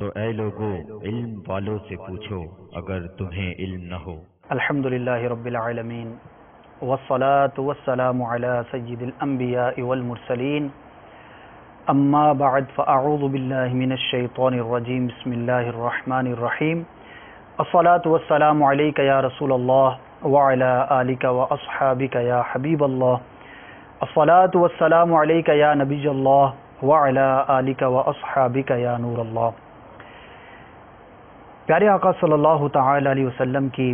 تو اے لوگو علم والوں سے پوچھو اگر تمہیں علم نہ ہو۔ الحمدللہ رب العالمین والصلاة والسلام علی سید الانبیاء والمرسلین اما بعد فاعوذ باللہ من الشیطان الرجیم بسم اللہ الرحمن الرحیم الصلاة والسلام علیک یا رسول اللہ وعلی آلک واصحابک یا حبیب اللہ الصلاة والسلام علیک یا نبی اللہ وعلی آلک واصحابک یا نور اللہ۔ پیارے آقا صلی اللہ تعالی علیہ وسلم کی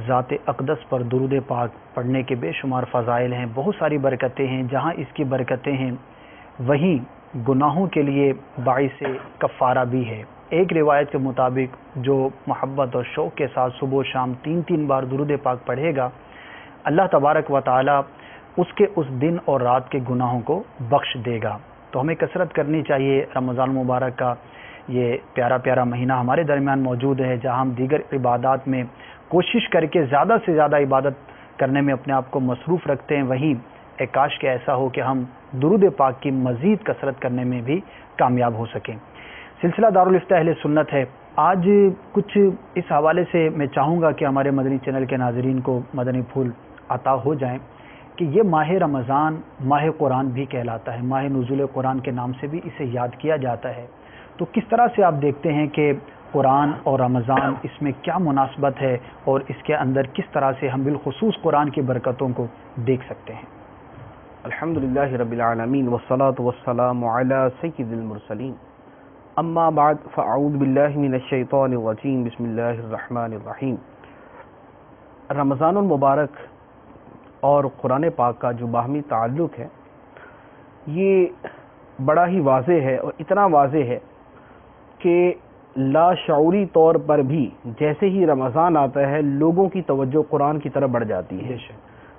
ذات اقدس پر درود پاک پڑھنے کے بے شمار فضائل ہیں، بہت ساری برکتیں ہیں۔ جہاں اس کی برکتیں ہیں وہیں گناہوں کے لیے باعث کفارہ بھی ہے۔ ایک روایت کے مطابق جو محبت اور شوق کے ساتھ صبح و شام تین بار درود پاک پڑھے گا، اللہ تبارک و تعالی اس کے اس دن اور رات کے گناہوں کو بخش دے گا۔ تو ہمیں کثرت کرنی چاہیے۔ رمضان مبارک کا یہ پیارا مہینہ ہمارے درمیان موجود ہے، جہاں ہم دیگر عبادات میں کوشش کر کے زیادہ سے زیادہ عبادت کرنے میں اپنے آپ کو مصروف رکھتے ہیں، وہیں کاش کہ ایسا ہو کہ ہم درود پاک کی مزید کثرت کرنے میں بھی کامیاب ہو سکیں۔ سلسلہ دارالفتہ اہل سنت ہے۔ آج کچھ اس حوالے سے میں چاہوں گا کہ ہمارے مدنی چینل کے ناظرین کو مدنی پھول عطا ہو جائیں کہ یہ ماہ رمضان ماہ قرآن بھی کہلاتا ہے، ماہ نزول قرآن کے نام سے بھی اسے یاد کیا جاتا ہے۔ تو کس طرح سے آپ دیکھتے ہیں کہ قرآن اور رمضان اس میں کیا مناسبت ہے اور اس کے اندر کس طرح سے ہم بالخصوص قرآن کی برکتوں کو دیکھ سکتے ہیں؟ الحمدللہ رب العالمین والصلاة والسلام علی سید المرسلین اما بعد فاعوذ باللہ من الشیطان الرجیم بسم اللہ الرحمن الرحیم۔ رمضان المبارک اور قرآن پاک کا جو باہمی تعلق ہے یہ بڑا ہی واضح ہے، اور اتنا واضح ہے کہ لاشعوری طور پر بھی جیسے ہی رمضان آتا ہے لوگوں کی توجہ قرآن کی طرف بڑھ جاتی ہے،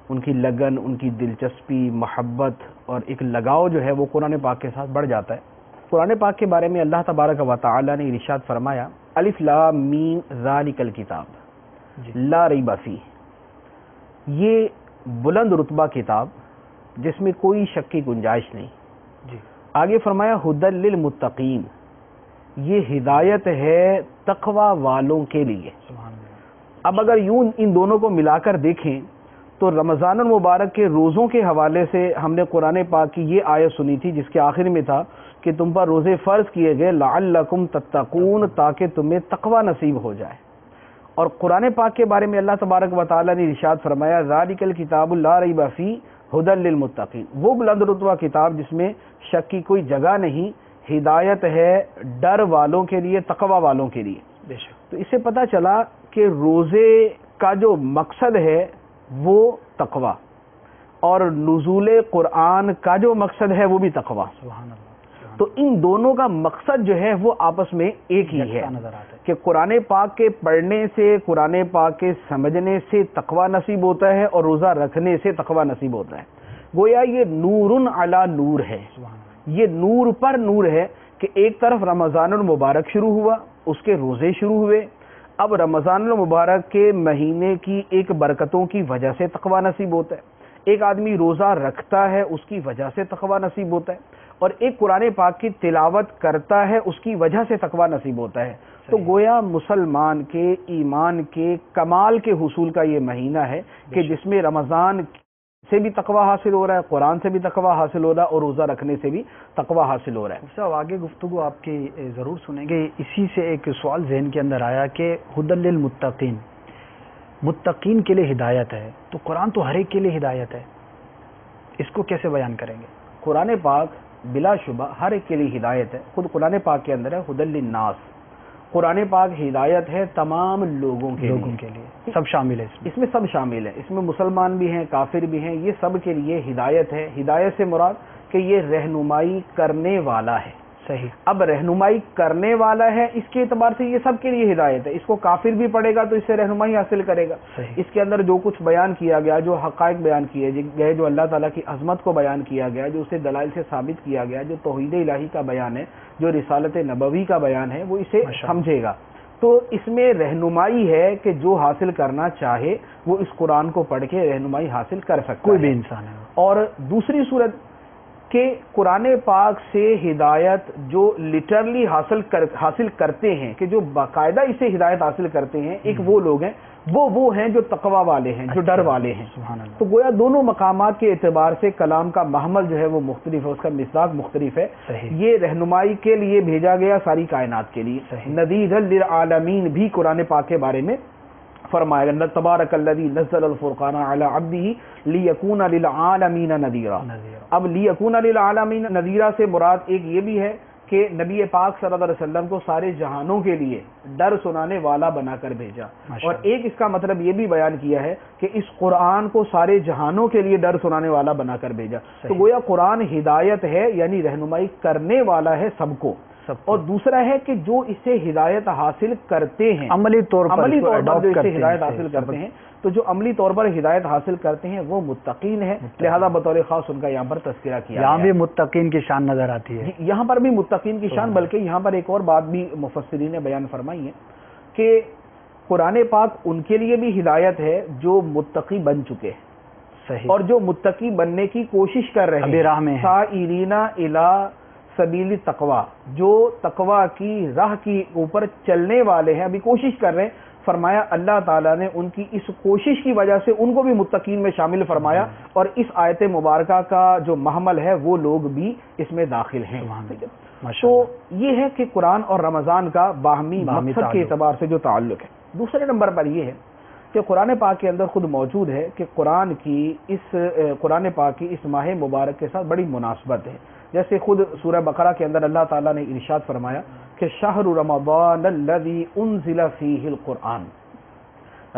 ان کی لگن، ان کی دلچسپی، محبت اور ایک لگاؤ جو ہے وہ قرآن پاک کے ساتھ بڑھ جاتا ہے۔ قرآن پاک کے بارے میں اللہ تبارک و تعالی نے ارشاد فرمایا الف لام میم ذالک الکتاب لا ریب فیہ، یہ بلند رتبہ کتاب جس میں کوئی شک کی گنجائش نہیں۔ آگے فرمایا ھدی للمتقین، یہ ہدایت ہے تقوی والوں کے لیے۔ اب اگر یوں ان دونوں کو ملا کر دیکھیں تو رمضان المبارک کے روزوں کے حوالے سے ہم نے قرآن پاک کی یہ آیت سنی تھی جس کے آخر میں تھا کہ تم پر روزے فرض کیے گئے لعلکم تتقون، تاکہ تمہیں تقوی نصیب ہو جائے۔ اور قرآن پاک کے بارے میں اللہ تبارک و تعالی نے ارشاد فرمایا ذالک الکتاب لا ریب فیہ ھدی للمتقین، وہ بلند رتبہ کتاب جس میں شک کی کوئی جگہ نہیں، ہدایت ہے ڈر والوں کے لیے، تقوی والوں کے لیے۔ تو اس سے پتہ چلا کہ روزے کا جو مقصد ہے وہ تقوی، اور نزول قرآن کا جو مقصد ہے وہ بھی تقوی۔ تو ان دونوں کا مقصد جو ہے وہ آپس میں ایک ہی ہے کہ قرآن پاک کے پڑھنے سے، قرآن پاک کے سمجھنے سے تقوی نصیب ہوتا ہے، اور روزہ رکھنے سے تقوی نصیب ہوتا ہے۔ گویا یہ نور علی نور ہے، یہ نور پر نور ہے کہ ایک طرف رمضان المبارک شروع ہوا، اس کے روزے شروع ہوئے، اب رمضان المبارک کے مہینے کی ایک برکتوں کی وجہ سے تقوی نصیب ہوتا ہے، ایک آدمی روزہ رکھتا ہے اس کی وجہ سے تقوی نصیب ہوتا ہے، اور ایک قرآن پاک کی تلاوت کرتا ہے اس کی وجہ سے تقوی نصیب ہوتا ہے۔ تو گویا مسلمان کے ایمان کے کمال کے حصول کا یہ مہینہ ہے کہ جس میں رمضان سے بھی تقوی حاصل ہو رہا ہے، قرآن سے بھی تقوی حاصل ہو رہا ہے، اور روزہ رکھنے سے بھی تقوی حاصل ہو رہا ہے۔ صاحب آگے گفتگو آپ کی ضرور سنیں گے، اسی سے ایک سوال ذہن کے اندر آیا کہ ھدی للمتقین، متقین کے لیے ہدایت ہے، تو قرآن تو ہر ایک کے لیے ہدایت ہے، اس کو کیسے بیان کریں گے؟ قرآن پاک بلا شبہ ہر ایک کے لیے ہدایت ہے، خود قرآن پاک کے اندر ہے ھدی للناس، قرآن پاک ہدایت ہے تمام لوگوں کے لیے، سب شامل ہے اس میں سب شامل ہے، اس میں مسلمان بھی ہیں، کافر بھی ہیں، یہ سب کے لیے ہدایت ہے۔ ہدایت سے مراد کہ یہ رہنمائی کرنے والا ہے۔ صحیح۔ اب رہنمائی کرنے والا ہے، اس کے اعتبار سے یہ سب کے لیے ہدایت ہے، اس کو کافر بھی پڑھے گا تو اس سے رہنمائی حاصل کرے گا۔ اس کے اندر جو کچھ بیان کیا گیا، جو حقائق بیان کیے گئے، جو اللہ تعالیٰ کی عظمت کو بیان کیا گیا، جو اسے دلائل سے ثابت کیا گیا، جو توحید الہی کا بیان ہے، جو رسالت نبوی کا بیان ہے، وہ اسے سمجھے گا۔ تو اس میں رہنمائی ہے کہ جو حاصل کرنا چاہے وہ اس قرآن کو پڑھ کے رہنمائی حاصل کر سکتا ہے، کوئی بھی انسان ہے۔ اور دوسری صورت کہ قرآن پاک سے ہدایت جو لٹرلی حاصل کرتے ہیں، کہ جو باقاعدہ اسے ہدایت حاصل کرتے ہیں، ایک وہ لوگ ہیں، وہ ہیں جو تقوی والے ہیں، جو ڈر والے ہیں. تو گویا دونوں مقامات کے اعتبار سے کلام کا محمل جو ہے وہ مختلف ہے، اس کا مصداق مختلف ہے. یہ رہنمائی کے لیے بھیجا گیا ساری کائنات کے لیے. نذیر للعالمین بھی قرآن پاک کے بارے میں فرمایا گیا، تبارک الذی نزل الفرقان علی عبدہ لیکون للعالمین نذیرا. اب لیکون للعالمین نذیرا سے مراد ایک یہ بھی ہے کہ نبی پاک صلی اللہ علیہ وسلم کو سارے جہانوں کے لیے ڈر سنانے والا بنا کر بھیجا، اور ایک اس کا مطلب یہ بھی بیان کیا ہے کہ اس قرآن کو سارے جہانوں کے لیے ڈر سنانے والا بنا کر بھیجا. تو گویا قرآن ہدایت ہے، یعنی رہنمائی کرنے والا ہے سب کو. اور دوسرا ہے کہ جو اسے ہدایت حاصل کرتے ہیں، عملی طور پر جو اسے ہدایت حاصل کرتے ہیں، تو جو عملی طور پر ہدایت حاصل کرتے ہیں وہ متقین ہیں، لہذا بطور خاص ان کا یہاں پر تذکرہ کیا. یہاں بھی متقین کی شان نظر آتی ہے، یہاں پر بھی متقین کی شان، بلکہ یہاں پر ایک اور بات بھی مفسرین نے بیان فرمائی ہے کہ قرآن پاک ان کے لیے بھی ہدایت ہے جو متقی بن چکے ہیں، اور جو متقی بننے کی کوشش کر رہے ہیں، راہ میں سائرین الی سبیل تقوی، جو تقوی کی راہ کی اوپر چلنے والے ہیں، ابھی کوشش کر رہے ہیں. فرمایا اللہ تعالیٰ نے ان کی اس کوشش کی وجہ سے ان کو بھی متقین میں شامل فرمایا، اور اس آیت مبارکہ کا جو محمل ہے وہ لوگ بھی اس میں داخل ہیں. تو یہ ہے کہ قرآن اور رمضان کا باہمی مقصد کے اعتبار سے جو تعلق ہے. دوسرے نمبر پر یہ ہے کہ قرآن پاک کے اندر خود موجود ہے کہ قرآن پاک کی اس ماہ مبارک کے ساتھ بڑی مناسبت ہے. جیسے خود سورہ بقرہ کے اندر اللہ تعالیٰ نے ارشاد فرمایا کہ شہر رمضان الذی انزل فیہ القرآن،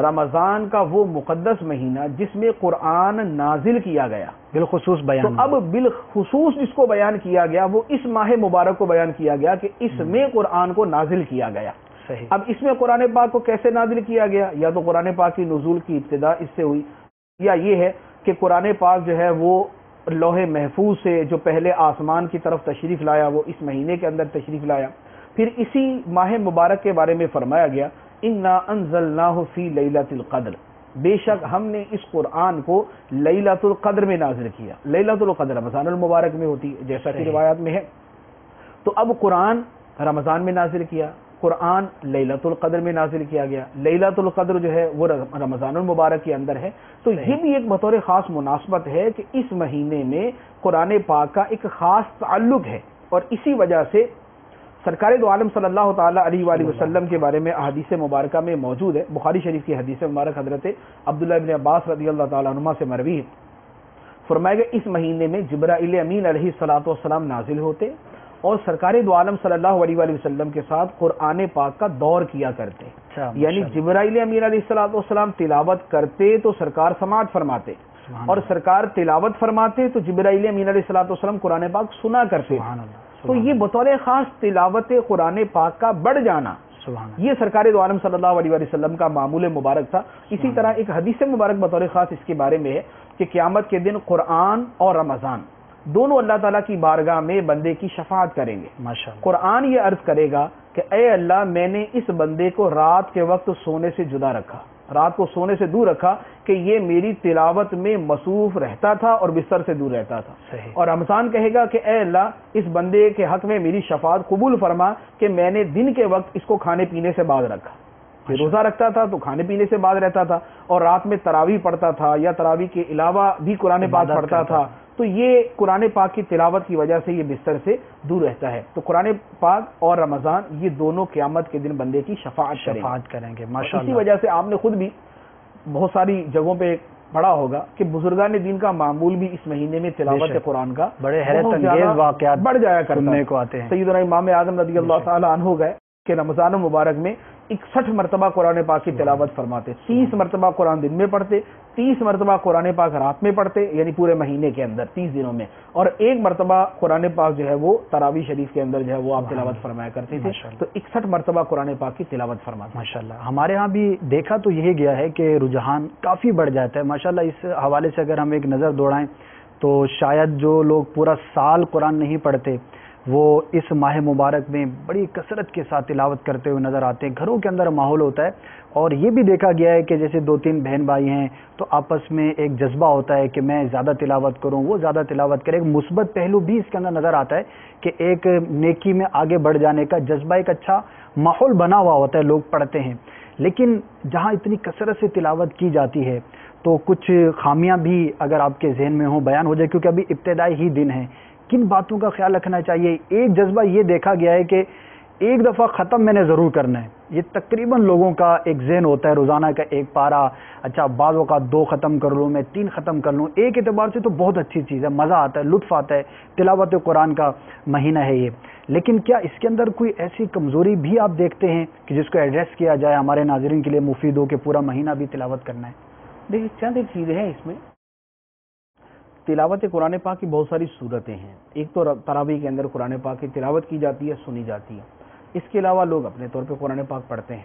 رمضان کا وہ مقدس مہینہ جس میں قرآن نازل کیا گیا، بالخصوص بیان. تو اب بالخصوص جس کو بیان کیا گیا وہ اس ماہ مبارک کو بیان کیا گیا کہ اس میں قرآن کو نازل کیا گیا. اب اس میں قرآن پاک کو کیسے نازل کیا گیا؟ یا تو قرآن پاک کی نزول کی ابتدا اس سے ہوئی، یا یہ ہے کہ قرآن پاک جو ہے وہ لوح محفوظ سے جو پہلے آسمان کی طرف تشریف لایا وہ اس مہینے کے اندر تشریف لایا. پھر اسی ماہ مبارک کے بارے میں فرمایا گیا انا انزلناہ فی لیلۃ القدر، بے شک ہم نے اس قرآن کو لیلۃ القدر میں نازل کیا. لیلۃ القدر رمضان المبارک میں ہوتی ہے جیسا کہ روایات میں ہے. تو اب قرآن رمضان میں نازل کیا، قرآن لیلۃ القدر میں نازل کیا گیا. لیلۃ القدر جو ہے وہ رمضان المبارک کے اندر ہے. تو یہ بھی ایک بطور خاص مناسبت ہے کہ اس مہینے میں قرآن پاک کا ایک خاص تعلق ہے، اور اسی وجہ سے سرکار دو عالم صلی اللہ تعالیٰ علیہ وآلہ وسلم کے بارے میں احادیث مبارکہ میں موجود ہے. بخاری شریف کی حدیث مبارک حضرت عبداللہ ابن عباس رضی اللہ تعالیٰ عنہما سے مروی ہے، فرمایا کہ اس مہینے میں جبرائیل امین علیہ الصلوۃ والسلام نازل ہوتے اور سرکار دو عالم صلی اللہ علیہ وآلہ وسلم کے ساتھ قرآن پاک کا دور کیا کرتے. یعنی جبرائیل امین علیہ الصلوۃ والسلام تلاوت کرتے تو سرکار سماعت فرماتے، اور سرکار تلاوت فرماتے تو جبرائیل امین علیہ الصلوۃ والسلام قرآن پاک سنا کرتے. تو یہ بطور خاص تلاوت قرآن پاک کا بڑھ جانا یہ سرکار دو عالم صلی اللہ علیہ وسلم کا معمول مبارک تھا. اسی طرح ایک حدیث مبارک بطور خاص اس کے بارے میں ہے کہ قیامت کے دن قرآن اور رمضان دونوں اللہ تعالیٰ کی بارگاہ میں بندے کی شفاعت کریں گے. قرآن یہ عرض کرے گا کہ اے اللہ میں نے اس بندے کو رات کے وقت سونے سے جدا رکھا، رات کو سونے سے دور رکھا کہ یہ میری تلاوت میں مصروف رہتا تھا اور بستر سے دور رہتا تھا. اور رمضان کہے گا کہ اے اللہ اس بندے کے حق میں میری شفاعت قبول فرما کہ میں نے دن کے وقت اس کو کھانے پینے سے باز رکھا. یہ روزہ رکھتا تھا تو کھانے پینے سے باز رہتا تھا، اور رات میں تراویح پڑھتا تھا یا تراویح کے علاوہ بھی قرآن پاک پڑھتا تھا. تو یہ قرآن پاک کی تلاوت کی وجہ سے یہ بستر سے دور رہتا ہے. تو قرآن پاک اور رمضان یہ دونوں قیامت کے دن بندے کی شفاعت کریں گے. اسی وجہ سے آپ نے خود بھی بہت ساری جگہوں پہ پڑھا ہوگا کہ بزرگان دین کا معمول بھی اس مہینے میں تلاوت قرآن کا بڑے حیرت انگیز واقعات بڑھ جایا کرنے کو آتے ہیں. سیدنا امام اعظم رضی اللہ تعالی عنہ گئے کہ رمضان مبارک میں 61 مرتبہ قرآن پاک کی تلاوت فرماتے، 30 مرتبہ قرآن دن میں پڑھتے، 30 مرتبہ قرآن پاک رات میں پڑھتے، یعنی پورے مہینے کے اندر 30 دنوں میں، اور 1 مرتبہ قرآن پاک جو ہے وہ تراویح شریف کے اندر جو ہے وہ آپ تلاوت فرمایا کرتے تھے. تو 61 مرتبہ قرآن پاک کی تلاوت فرماتے. ماشاءاللہ ہمارے ہاں بھی دیکھا تو یہی گیا ہے کہ رجحان کافی بڑھ جاتا ہے ماشاءاللہ. اس حوالے سے اگر ہم ایک نظر دوڑائیں تو شاید جو لوگ پورا سال قرآن نہیں پڑھتے وہ اس ماہ مبارک میں بڑی کثرت کے ساتھ تلاوت کرتے ہوئے نظر آتے ہیں. گھروں کے اندر ماحول ہوتا ہے اور یہ بھی دیکھا گیا ہے کہ جیسے 2-3 بہن بھائی ہیں تو آپس میں ایک جذبہ ہوتا ہے کہ میں زیادہ تلاوت کروں، وہ زیادہ تلاوت کرے. ایک مثبت پہلو بھی اس کے اندر نظر آتا ہے کہ ایک نیکی میں آگے بڑھ جانے کا جذبہ، ایک اچھا ماحول بنا ہوا ہوتا ہے، لوگ پڑھتے ہیں. لیکن جہاں اتنی کثرت سے تلاوت کی جاتی ہے تو کچھ خامیاں بھی اگر آپ کے ذہن میں ہوں بیان ہو جائے، کیونکہ ابھی ابتدائی ہی دن ہیں. کن باتوں کا خیال رکھنا چاہیے؟ ایک جذبہ یہ دیکھا گیا ہے کہ ایک دفعہ ختم میں نے ضرور کرنا ہے. یہ تقریباً لوگوں کا ایک ذہن ہوتا ہے، روزانہ کا ایک پارا، اچھا بعض اوقات 2 ختم کر لوں، میں 3 ختم کر لوں. ایک اعتبار سے تو بہت اچھی چیز ہے، مزہ آتا ہے، لطف آتا ہے، تلاوت قرآن کا مہینہ ہے یہ. لیکن کیا اس کے اندر کوئی ایسی کمزوری بھی آپ دیکھتے ہیں کہ جس کو ایڈریس کیا جائے، ہمارے ناظرین کے لیے مفید ہو کہ پورا مہینہ بھی تلاوت کرنا ہے؟ دیکھیے چند ایک چیزیں ہیں اس میں. تلاوت قرآن پاک کی بہت ساری صورتیں ہیں. ایک تو تراویح کے اندر قرآن پاک کی تلاوت کی جاتی ہے، سنی جاتی ہے. اس کے علاوہ لوگ اپنے طور پہ قرآن پاک پڑھتے ہیں.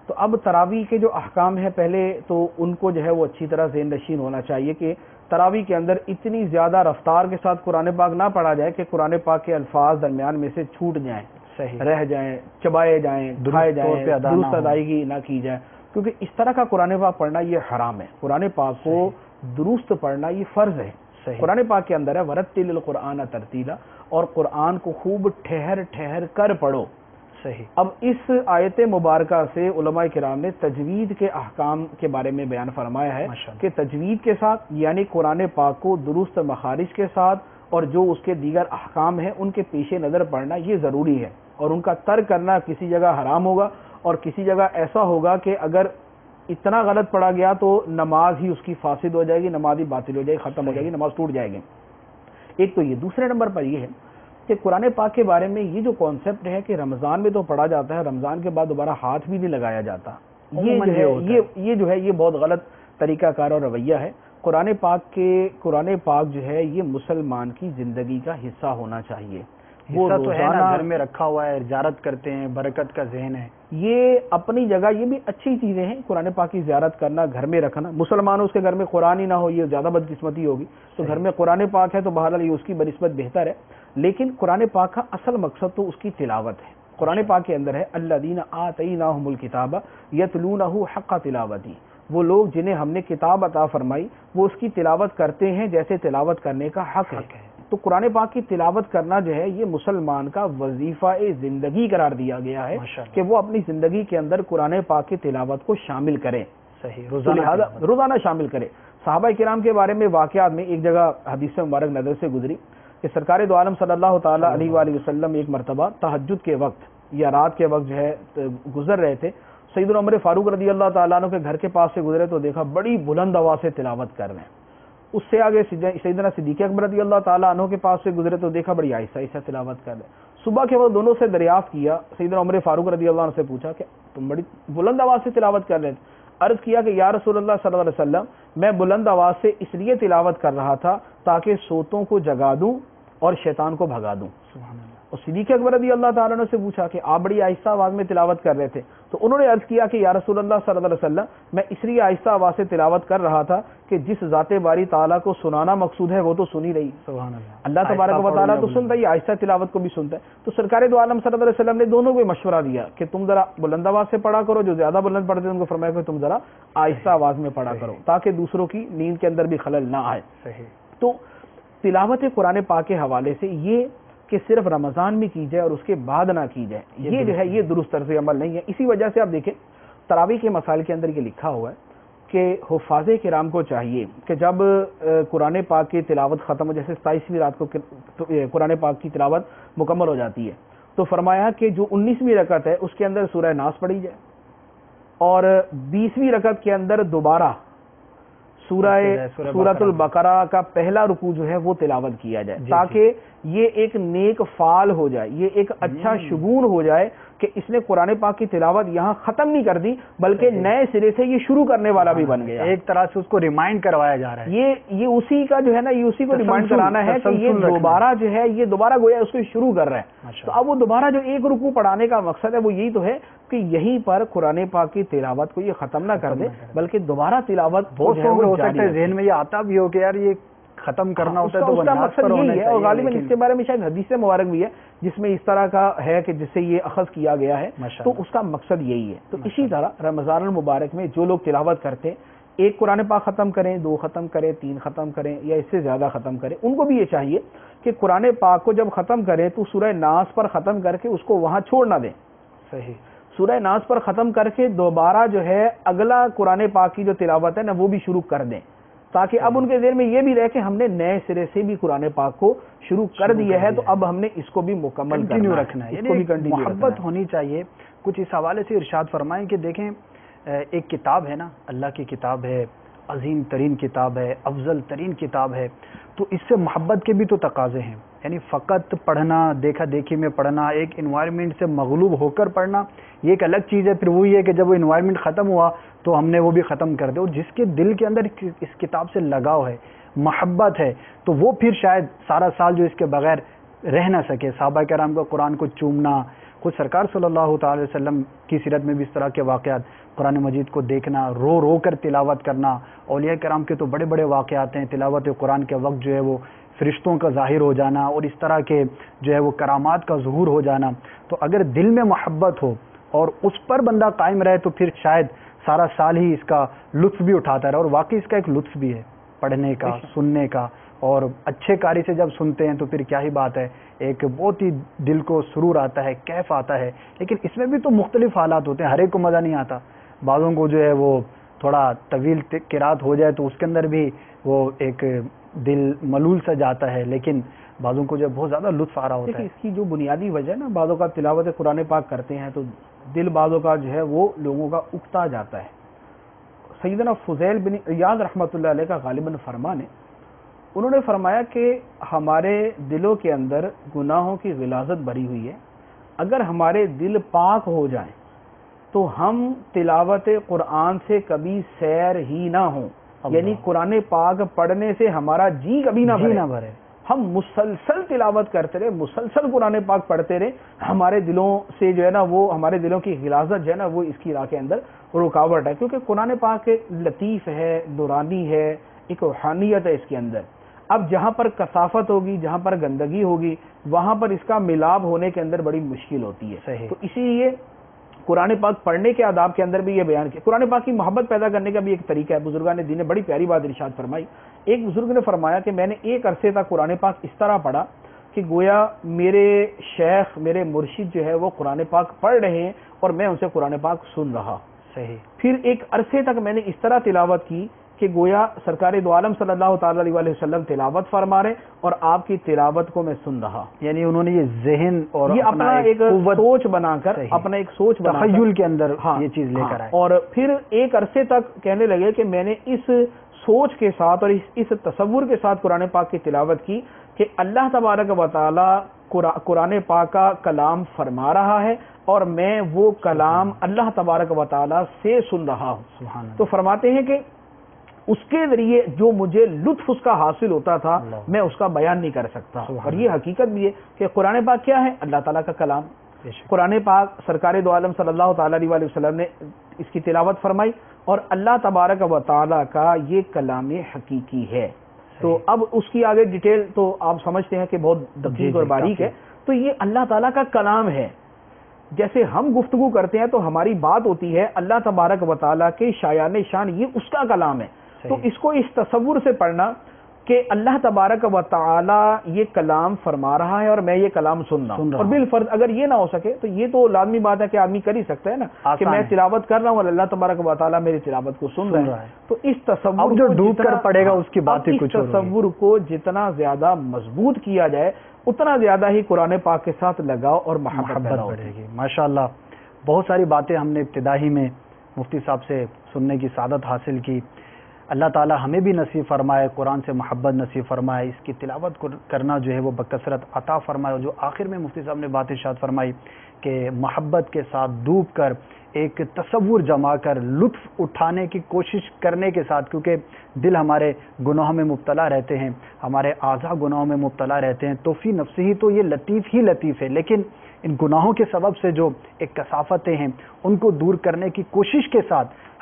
تو اب تراویح کے جو احکام ہیں پہلے تو ان کو جو ہے وہ اچھی طرح ذہن نشین ہونا چاہیے کہ تراویح کے اندر اتنی زیادہ رفتار کے ساتھ قرآن پاک نہ پڑھا جائے کہ قرآن پاک کے الفاظ درمیان میں سے چھوٹ جائیں، صحیح رہ جائیں، چبائے جائیں، کھائے جائیں، درست ادائیگی نہ کی جائے. کیونکہ اس طرح کا قرآن پاک پڑھنا یہ حرام ہے. قرآن پاک کو درست پڑھنا یہ فرض ہے. قرآن پاک کے اندر ہے وَرَتِّلِ الْقُرْآنَ تَرْتِیلًا، اور قرآن کو خوب ٹھہر ٹھہر کر پڑھو. صحیح. اب اس آیت مبارکہ سے علماء کرام نے تجوید کے احکام کے بارے میں بیان فرمایا ہے کہ تجوید کے ساتھ یعنی قرآن پاک کو درست مخارج کے ساتھ اور جو اس کے دیگر احکام ہیں ان کے پیش نظر پڑھنا یہ ضروری ہے. اور ان کا ترک کرنا کسی جگہ حرام ہوگا اور کسی جگہ ایسا ہوگا کہ اگر اتنا غلط پڑھا گیا تو نماز ہی اس کی فاسد ہو جائے گی، نماز ہی باطل ہو جائے گی، ختم ہو جائے گی، نماز ٹوٹ جائے گی. ایک تو یہ. دوسرے نمبر پر یہ ہے کہ قرآن پاک کے بارے میں یہ جو کانسیپٹ ہے کہ رمضان میں تو پڑھا جاتا ہے، رمضان کے بعد دوبارہ ہاتھ بھی نہیں لگایا جاتا، یہ جو ہے یہ بہت غلط طریقہ کار اور رویہ ہے. قرآن پاک جو ہے یہ مسلمان کی زندگی کا حصہ ہونا چاہیے. وہ تو ہے نا، گھر میں رکھا ہوا ہے، زیارت کرتے ہیں، برکت کا ذہن ہے. یہ اپنی جگہ یہ بھی اچھی چیزیں ہیں. قرآن پاک کی زیارت کرنا، گھر میں رکھنا. مسلمانوں اس کے گھر میں قرآن ہی نہ ہو یہ زیادہ بدقسمتی ہوگی. تو گھر میں قرآن پاک ہے تو بہرحال یہ اس کی بنسبت بہتر ہے. لیکن قرآن پاک کا اصل مقصد تو اس کی تلاوت ہے. قرآن پاک کے اندر ہے الذین آتیناہم الکتاب یتلونہ حق تلاوتہ، وہ لوگ جنہیں ہم نے کتاب عطا فرمائی وہ اس کی تلاوت کرتے ہیں جیسے تلاوت کرنے کا حق ہے. تو قرآن پاک کی تلاوت کرنا جو ہے یہ مسلمان کا وظیفہ زندگی قرار دیا گیا ہے کہ وہ اپنی زندگی کے اندر قرآن پاک کی تلاوت کو شامل کریں. صحیح. روزانہ شامل کریں. صحابہ کرام کے بارے میں واقعات میں ایک جگہ حدیث مبارک نظر سے گزری کہ سرکار دو عالم صلی اللہ تعالی علیہ وآلہ وسلم ایک مرتبہ تہجد کے وقت یا رات کے وقت جو ہے گزر رہے تھے. سیدنا عمر فاروق رضی اللہ تعالیٰ عنہ کے گھر کے پاس سے گزرے تو دیکھا بڑی بلند آواز سے تلاوت کر رہے ہیں. اس سے آگے سیدنا صدیق اکبر رضی اللہ تعالیٰ عنہ کے پاس سے گزرے تو دیکھا بڑی آہستہ آہستہ تلاوت کر رہے ہیں. صبح کے وقت دونوں سے دریافت کیا، سیدنا عمر فاروق رضی اللہ عنہ سے پوچھا کہ تم بڑی بلند آواز سے تلاوت کر رہے تھے. عرض کیا کہ یا رسول اللہ صلی اللہ علیہ وسلم میں بلند آواز سے اس لیے تلاوت کر رہا تھا تاکہ سوتوں کو جگا دوں اور شیطان کو بھگا دوں. اور صدیق اکبر رضی اللہ تعالیٰ عنہ سے پوچھا کہ آپ بڑی آہستہ آواز میں تلاوت کر رہے تھے، تو انہوں نے عرض کیا کہ یا رسول اللہ صلی اللہ علیہ وسلم میں اس لیے آہستہ آواز سے تلاوت کر رہا تھا کہ جس ذات باری تعالیٰ کو سنانا مقصود ہے وہ تو سن ہی رہی. سبحان اللہ تبارک و تعالیٰ تو سنتا ہی، آہستہ تلاوت کو بھی سنتا ہے. تو سرکار دو عالم صلی اللہ علیہ وسلم نے دونوں کو مشورہ دیا کہ تم ذرا بلند آواز سے پڑھا کرو، جو زیادہ بلند پڑھتے ہیں ان کو فرمایا کہ تم ذرا آہستہ آواز میں پڑھا کرو تاکہ دوسروں کی نیند کے اندر بھی خلل نہ آئے. تو تلاوت قرآن پاک کے حوالے سے یہ کہ صرف رمضان میں کی جائے اور اس کے بعد نہ کی جائے یہ جو ہے یہ درست طرز عمل نہیں ہے. اسی وجہ سے آپ دیکھیں تراویح کے مسائل کے اندر یہ لکھا ہوا ہے کہ حفاظ کرام کو چاہیے کہ جب قرآن پاک کی تلاوت ختم ہو، جیسے 27ویں رات کو قرآن پاک کی تلاوت مکمل ہو جاتی ہے تو فرمایا کہ جو 19ویں رکعت ہے اس کے اندر سورہ ناس پڑھی جائے اور 20ویں رکعت کے اندر دوبارہ سورۃ البقرہ کا پہلا رکوع جو ہے وہ تلاوت کیا جائے تاکہ یہ ایک نیک فعال ہو جائے، یہ ایک اچھا شگون ہو جائے کہ اس نے قرآن پاک کی تلاوت یہاں ختم نہیں کر دی بلکہ نئے سرے سے یہ شروع کرنے والا بھی بن گیا. ایک طرح سے اس کو ریمائنڈ کروایا جا رہا ہے. یہ اسی کا جو ہے نا یہ اسی کو ریمائنڈ کرانا ہے کہ یہ دوبارہ جو ہے یہ دوبارہ گویا اس کو شروع کر رہے ہیں. تو اب وہ دوبارہ جو ایک رکوع پڑھانے کا مقصد ہے وہ یہی تو ہے کہ یہیں پر قرآن پاک کی تلاوت کو یہ ختم نہ کر دے بلکہ دوبارہ تلاوت ہو سکتا ہے ذہن میں یہ آتا بھی ہو کہ یار یہ ختم کرنا ہوتا ہے تو اس وہ کا ناز مقصد پر ہونا یہی ہے، اور چاہیے، غالباً لیکن اس کے بارے میں شاید حدیث مبارک بھی ہے جس میں اس طرح کا ہے کہ جس سے یہ اخذ کیا گیا ہے، تو اس کا مقصد یہی ہے۔ تو اسی طرح رمضان المبارک میں جو لوگ تلاوت کرتے ہیں، ایک قرآن پاک ختم کریں، 2 ختم کریں، 3 ختم کریں یا اس سے زیادہ ختم کریں، ان کو بھی یہ چاہیے کہ قرآن پاک کو جب ختم کریں تو سورہ ناس پر ختم کر کے اس کو وہاں چھوڑ نہ دیں۔ صحیح، سورہ ناس پر ختم کر کے دوبارہ جو ہے اگلا قرآن پاک کی جو تلاوت ہے نا وہ بھی شروع کر دیں، تاکہ اب ان کے ذہن میں یہ بھی رہے کہ ہم نے نئے سرے سے بھی قرآن پاک کو شروع کر دیا ہے، تو اب ہم نے اس کو بھی مکمل کنٹینیو رکھنا ہے، اس کو بھی یعنی محبت ہونی چاہیے۔ کچھ اس حوالے سے ارشاد فرمائیں کہ دیکھیں ایک کتاب ہے نا، اللہ کی کتاب ہے، عظیم ترین کتاب ہے، افضل ترین کتاب ہے، تو اس سے محبت کے بھی تو تقاضے ہیں، یعنی فقط پڑھنا، دیکھا دیکھی میں پڑھنا، ایک انوائرمنٹ سے مغلوب ہو کر پڑھنا یہ ایک الگ چیز ہے، پھر وہی ہے کہ جب وہ انوائرمنٹ ختم ہوا تو ہم نے وہ بھی ختم کر دیا۔ اور جس کے دل کے اندر اس کتاب سے لگاؤ ہے، محبت ہے، تو وہ پھر شاید سارا سال جو اس کے بغیر رہ نہ سکے۔ صحابہ کرام کو قرآن کو چومنا، خود سرکار صلی اللہ تعالی وسلم کی سیرت میں بھی اس طرح کے واقعات، قرآن مجید کو دیکھنا، رو رو کر تلاوت کرنا، اولیاء کرام کے تو بڑے بڑے واقعات ہیں، تلاوت قرآن کے وقت جو ہے وہ فرشتوں کا ظاہر ہو جانا اور اس طرح کے جو ہے وہ کرامات کا ظہور ہو جانا۔ تو اگر دل میں محبت ہو اور اس پر بندہ قائم رہے تو پھر شاید سارا سال ہی اس کا لطف بھی اٹھاتا رہے، اور واقعی اس کا ایک لطف بھی ہے پڑھنے کا، سننے کا، اور اچھے قاری سے جب سنتے ہیں تو پھر کیا ہی بات ہے، ایک بہت ہی دل کو سرور آتا ہے، کیف آتا ہے۔ لیکن اس میں بھی تو مختلف حالات ہوتے ہیں، ہر ایک کو مزہ نہیں آتا، بعضوں کو جو ہے وہ تھوڑا طویل قرات ہو جائے تو اس کے اندر بھی وہ ایک دل ملول سا جاتا ہے، لیکن بعضوں کو جو ہے بہت زیادہ لطف آ رہا ہوتا ہے۔ اس کی جو بنیادی وجہ ہے نا، بعضوں کا تلاوت قرآن پاک کرتے ہیں تو دل بعضوں کا جو ہے وہ لوگوں کا اکتا جاتا ہے۔ سیدنا فضیل بن عیاض رحمۃ اللہ علیہ کا غالباً فرمان ہے، انہوں نے فرمایا کہ ہمارے دلوں کے اندر گناہوں کی غلاظت بھری ہوئی ہے، اگر ہمارے دل پاک ہو جائیں تو ہم تلاوت قرآن سے کبھی سیر ہی نہ ہوں، یعنی قرآن پاک پڑھنے سے ہمارا جی کبھی نہ بھرے، ہم مسلسل تلاوت کرتے رہے، مسلسل قرآن پاک پڑھتے رہے، ہمارے دلوں سے جو ہے نا وہ ہمارے دلوں کی غلاظت جو ہے نا وہ اس کی راہ کے اندر رکاوٹ ہے، کیونکہ قرآن پاک لطیف ہے، نورانی ہے، ایک روحانیت ہے اس کے اندر۔ اب جہاں پر کثافت ہوگی، جہاں پر گندگی ہوگی، وہاں پر اس کا ملاب ہونے کے اندر بڑی مشکل ہوتی ہے۔ تو اسی لیے قرآن پاک پڑھنے کے آداب کے اندر بھی یہ بیان کیا۔ قرآن پاک کی محبت پیدا کرنے کا بھی ایک طریقہ ہے، بزرگان دین نے بڑی پیاری بات ارشاد فرمائی۔ ایک بزرگ نے فرمایا کہ میں نے ایک عرصے تک قرآن پاک اس طرح پڑھا کہ گویا میرے شیخ، میرے مرشد جو ہے وہ قرآن پاک پڑھ رہے ہیں اور میں ان سے قرآن پاک سن رہا۔ پھر ایک عرصے تک میں نے اس طرح تلاوت کی کہ گویا سرکار دو عالم صلی اللہ تعالی علیہ وسلم تلاوت فرما رہے اور آپ کی تلاوت کو میں سن رہا، یعنی انہوں نے یہ ذہن اور یہ اپنا ایک سوچ بنا کر، اپنا ایک سوچ بنا کر تخیل کے اندر یہ چیز لے کر آئے، اور پھر ایک عرصے تک کہنے لگے کہ میں نے اس سوچ کے ساتھ اور اس تصور کے ساتھ قرآن پاک کی تلاوت کی کہ اللہ تبارک و تعالی قرآن پاک کا کلام فرما رہا ہے اور میں وہ کلام اللہ تبارک و تعالی سے سن رہا ہوں۔ تو فرماتے ہیں کہ اس کے ذریعے جو مجھے لطف اس کا حاصل ہوتا تھا میں اس کا بیان نہیں کر سکتا، اور یہ حقیقت بھی ہے کہ قرآن پاک کیا ہے؟ اللہ تعالیٰ کا کلام۔ قرآن پاک سرکار دو عالم صلی اللہ تعالی علیہ وسلم نے اس کی تلاوت فرمائی اور اللہ تبارک و تعالیٰ کا یہ کلام حقیقی ہے۔ تو اب اس کی آگے ڈیٹیل تو آپ سمجھتے ہیں کہ بہت دقیق اور باریک ہے، تو یہ اللہ تعالیٰ کا کلام ہے۔ جیسے ہم گفتگو کرتے ہیں تو ہماری بات ہوتی ہے، اللہ تبارک و تعالیٰ کے شایان شان یہ اس کا کلام ہے۔ تو اس کو اس تصور سے پڑھنا کہ اللہ تبارک و تعالی یہ کلام فرما رہا ہے اور میں یہ کلام سن رہا ہوں، اور بالفرض اگر یہ نہ ہو سکے تو یہ تو لازمی بات ہے کہ آدمی کر ہی سکتا ہے نا کہ میں تلاوت کر رہا ہوں اور اللہ تبارک و تعالی میری تلاوت کو سن رہا ہے۔ تو اس تصور جو ڈوب کر پڑے گا اس کی بات ہی کچھ، تصور کو جتنا زیادہ مضبوط کیا جائے اتنا زیادہ ہی قرآن پاک کے ساتھ لگاؤ اور محبت بڑھے گی۔ ماشاءاللہ، بہت ساری باتیں ہم نے ابتدائی میں مفتی صاحب سے سننے کی سعادت حاصل کی۔ اللہ تعالی ہمیں بھی نصیب فرمائے، قرآن سے محبت نصیب فرمائے، اس کی تلاوت کرنا جو ہے وہ بکثرت عطا فرمائے، اور جو آخر میں مفتی صاحب نے بات ارشاد فرمائی کہ محبت کے ساتھ ڈوب کر ایک تصور جما کر لطف اٹھانے کی کوشش کرنے کے ساتھ، کیونکہ دل ہمارے گناہوں میں مبتلا رہتے ہیں، ہمارے اعضاء گناہوں میں مبتلا رہتے ہیں، تو فی نفسی ہی تو یہ لطیف ہی لطیف ہے، لیکن ان گناہوں کے سبب سے جو ایک کثافتیں ہیں ان کو دور کرنے کی کوشش کے ساتھ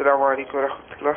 Assalamu alaikum wa rahmatullah.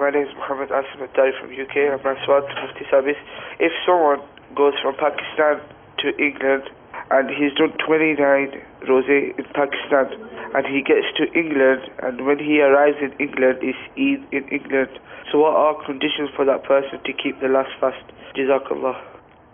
My name is Muhammad Asim Attari from UK, and my sawal to Mufti Sahib is, if someone goes from Pakistan to England and he's done 29 rosé in Pakistan and he gets to England, and when he arrives in England it's Eid in England, so what are conditions for that person to keep the last fast? Jazakallah.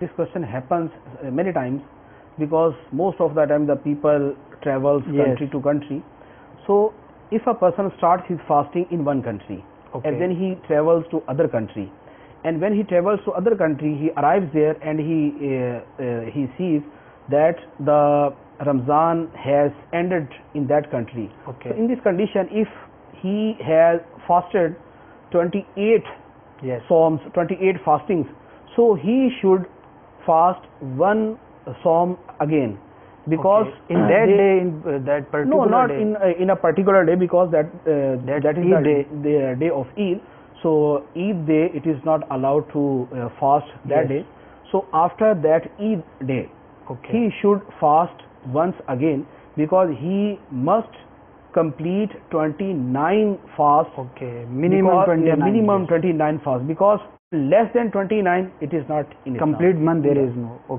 This question happens many times because most of the time the people travels country to country. So if a person starts his fasting in one country and then he travels to other country, and when he travels to other country he arrives there and he sees that the Ramzan has ended in that country. So in this condition, if he has fasted 28 Psalms, 28 fastings, so he should fast one Psalm again, because in that day, in that particular no, not day. in a particular day, because that is the day of Eid. So Eid day it is not allowed to fast that day. So after that Eid day, he should fast once again, because he must complete 29 fasts. Minimum 29. Minimum 29 fasts, because less than 29 it is not in complete month there is no.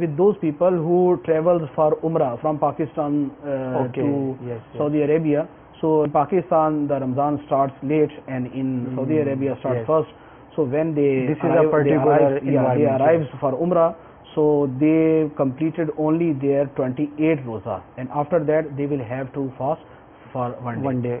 with those people who travels for Umrah from Pakistan to Saudi Arabia. So in Pakistan the Ramzan starts late and in Saudi Arabia starts first. So when they arrive for Umrah, so they completed only their 28 roza, and after that they will have to fast for one day.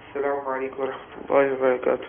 Assalamu alaikum wa rahmatullahi wa barakatuh.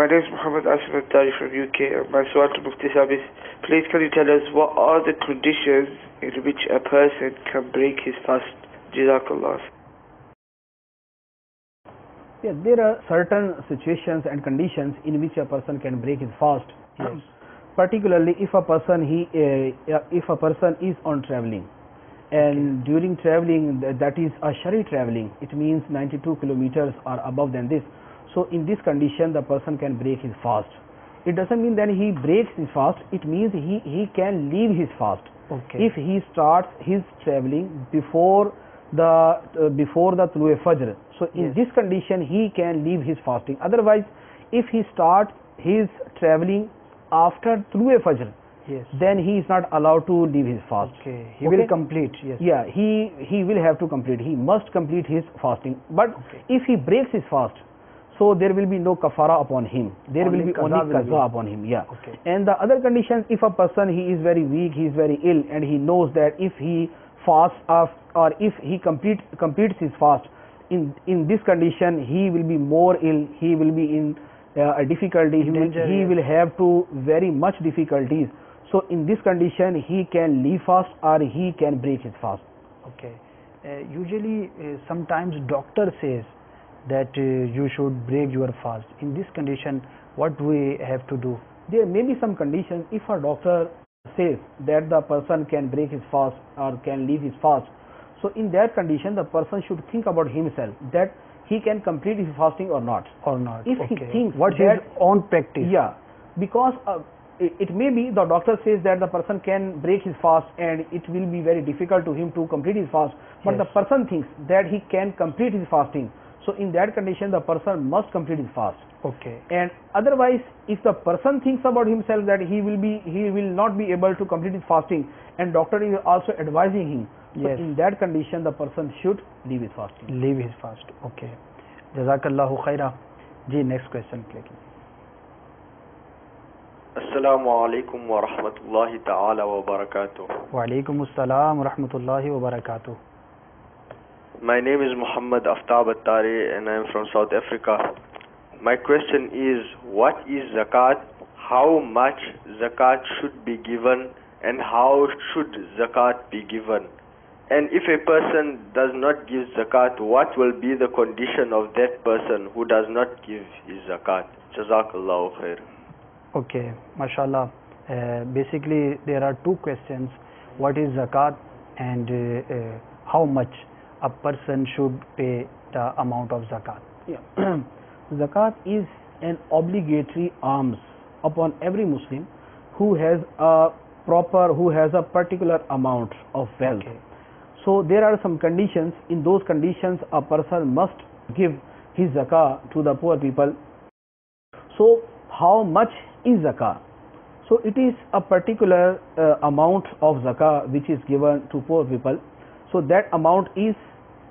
My name is Muhammad Asim Attari from UK, and my sawal to Mufti Sahib is, please can you tell us what are the conditions in which a person can break his fast? Jazakallah. Yeah, there are certain situations and conditions in which a person can break his fast. Particularly if a person is on traveling, and during traveling, that is a shari traveling, it means 92 kilometers or above than this. So in this condition the person can break his fast. It doesn't mean that he breaks his fast, it means he can leave his fast if he starts his traveling before the Tulu Fajr. So in this condition he can leave his fasting. Otherwise, if he starts his traveling after Tulu Fajr, then he is not allowed to leave his fast. He will complete. He will have to complete. He must complete his fasting. But if he breaks his fast, so there will be no kafara upon him. There will be only qaza upon him. And the other conditions, if a person he is very weak, he is very ill, and he knows that if he fasts or if he completes his fast, in this condition he will be more ill. He will be in a difficulty. He will have to very much difficulties. So in this condition he can leave fast or he can break his fast. Usually sometimes doctor says that you should break your fast. In this condition, what we have to do? There may be some conditions. If a doctor says that the person can break his fast or can leave his fast, so in that condition the person should think about himself that he can complete his fasting or not. If he thinks what's his own practice? Because it may be the doctor says that the person can break his fast and it will be very difficult to him to complete his fast, but Yes. the person thinks that he can complete his fasting. So in that condition the person must complete his fast. Okay. And otherwise, if the person thinks about himself that he will not be able to complete his fasting, and doctor is also advising him, so Yes. in that condition the person should leave his fasting. Leave his fast. Okay. Jazakallahu khaira. G next question پلے کیجیے. السلام علیکم ورحمۃ اللہ تعالی وبرکاتہ. وعلیکم السلام ورحمۃ اللہ وبرکاتہ. My name is Muhammad Aftab Attari and I am from South Africa. My question is, what is zakat? How much zakat should be given and how should zakat be given? And if a person does not give zakat, what will be the condition of that person who does not give his zakat? Jazakallahu khair. Okay, mashallah. Basically there are two questions. What is zakat and how much a person should pay the amount of zakat? Yeah. Zakat is an obligatory alms upon every Muslim who has a particular amount of wealth. Okay. So there are some conditions. In those conditions a person must give his zakah to the poor people. So how much is zakah? So it is a particular amount of zakah which is given to poor people. So that amount is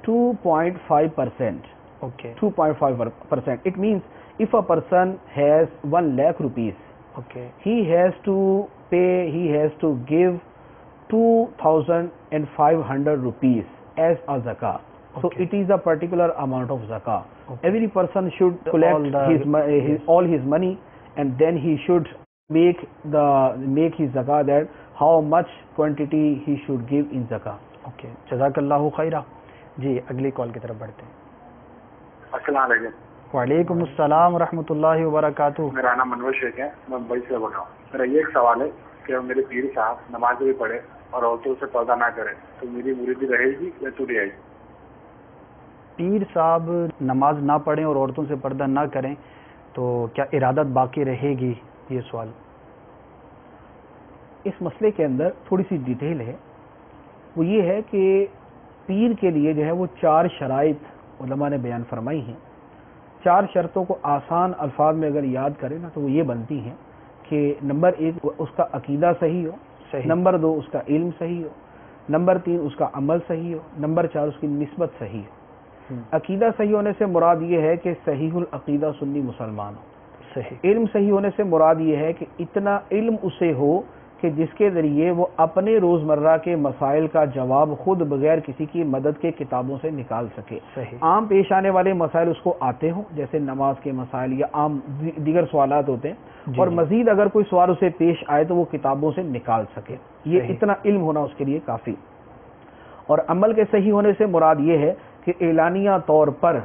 2.5%. Okay. 2.5%. It means if a person has 1 lakh rupees, Okay. he has to give 2,500 rupees as a zakah. So Okay. it is a particular amount of zakah. Okay. Every person should collect all his money, and then he should make his zakah, that how much quantity he should give in zakah. Okay. جزاکاللہ خیرہ. جی اگلی کال کی طرف بڑھتے ہیں. السلام علیکم. وعلیکم السلام ورحمۃ اللہ وبرکاتہ. میرا نام منور شیخ ہے, میں ممبئی سے بول رہا ہوں. میرا یہ ایک سوال ہے کہ میرے پیر صاحب نماز بھی پڑھے اور عورتوں سے پردہ نہ کرے تو میری مریدی رہے گی یا ٹوٹ جائے گی؟ پیر صاحب نماز نہ پڑھیں اور عورتوں سے پردہ نہ کریں تو کیا ارادت باقی رہے گی؟ یہ سوال. اس مسئلے کے اندر تھوڑی سی ڈیٹیل ہے. وہ یہ ہے کہ پیر کے لیے جو ہے وہ 4 شرائط علماء نے بیان فرمائی ہیں. 4 شرطوں کو آسان الفاظ میں اگر یاد کریں نا تو وہ یہ بنتی ہیں کہ نمبر 1 اس کا عقیدہ صحیح ہو, نمبر 2 اس کا علم صحیح ہو, نمبر 3 اس کا عمل صحیح ہو, نمبر 4 اس کی نسبت صحیح ہو. عقیدہ صحیح ہونے سے مراد یہ ہے کہ صحیح العقیدہ سنی مسلمان ہو. صحیح. علم صحیح ہونے سے مراد یہ ہے کہ اتنا علم اسے ہو کہ جس کے ذریعے وہ اپنے روزمرہ کے مسائل کا جواب خود بغیر کسی کی مدد کے کتابوں سے نکال سکے. صحیح. عام پیش آنے والے مسائل اس کو آتے ہوں, جیسے نماز کے مسائل یا عام دیگر سوالات ہوتے ہیں, اور مزید اگر کوئی سوال اسے پیش آئے تو وہ کتابوں سے نکال سکے. یہ صحیح. اتنا علم ہونا اس کے لیے کافی. اور عمل کے صحیح ہونے سے مراد یہ ہے کہ اعلانیہ طور پر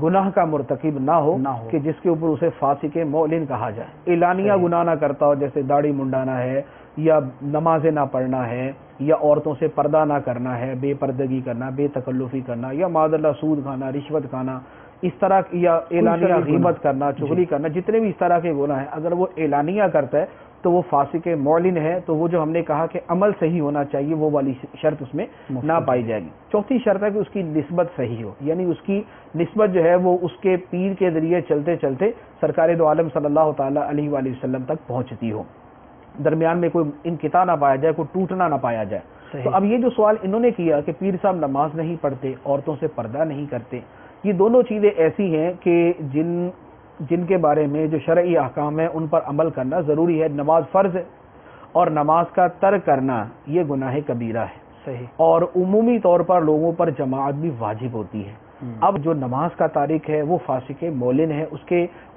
گناہ کا مرتکب نہ ہو کہ جس کے اوپر اسے فاسق معلن کہا جائے. اعلانیہ گناہ نہ کرتا ہو, جیسے داڑھی منڈانا ہے یا نمازیں نہ پڑھنا ہے یا عورتوں سے پردہ نہ کرنا ہے, بے پردگی کرنا, بے تکلفی کرنا, یا معاذ اللہ سود کھانا, رشوت کھانا, اس طرح, یا اعلانیہ غیبت کرنا, چغلی کرنا, جتنے بھی اس طرح کے گناہ ہیں اگر وہ اعلانیہ کرتا ہے تو وہ فاسق معلن ہے. تو وہ جو ہم نے کہا کہ عمل صحیح ہونا چاہیے وہ والی شرط اس میں نہ پائی جائے گی. چوتھی شرط ہے کہ اس کی نسبت صحیح ہو, یعنی اس کی نسبت جو ہے وہ اس کے پیر کے ذریعے چلتے چلتے سرکار دو عالم صلی اللہ تعالی علیہ وآلہ وسلم تک پہنچتی ہو, درمیان میں کوئی انقطاع نہ پایا جائے, کوئی ٹوٹنا نہ پایا جائے. تو اب یہ جو سوال انہوں نے کیا کہ پیر صاحب نماز نہیں پڑھتے, عورتوں سے پردہ نہیں کرتے, یہ دونوں چیزیں ایسی ہیں کہ جن کے بارے میں جو شرعی احکام ہیں ان پر عمل کرنا ضروری ہے. نماز فرض ہے اور نماز کا ترک کرنا یہ گناہ کبیرہ ہے. صحیح. اور عمومی طور پر لوگوں پر جماعت بھی واجب ہوتی ہے. اب جو نماز کا تارک ہے وہ فاسق معلن ہے,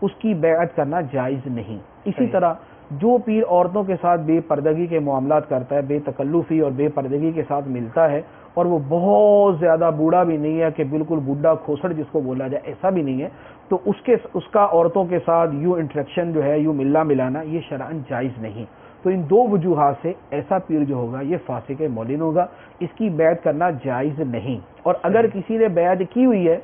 اس کی بیعت کرنا جائز نہیں. اسی طرح جو پیر عورتوں کے ساتھ بے پردگی کے معاملات کرتا ہے, بے تکلفی اور بے پردگی کے ساتھ ملتا ہے, اور وہ بہت زیادہ بوڑھا بھی نہیں ہے کہ بالکل بوڑھا کھوسڑ جس کو بولا جائے, ایسا بھی نہیں ہے, تو اس کا عورتوں کے ساتھ یوں انٹریکشن جو ہے, یوں ملنا ملانا, یہ شرعاً جائز نہیں. تو ان 2 وجوہات سے ایسا پیر جو ہوگا یہ فاسق معلن ہوگا, اس کی بیعت کرنا جائز نہیں. اور اگر کسی نے بیعت کی ہوئی ہے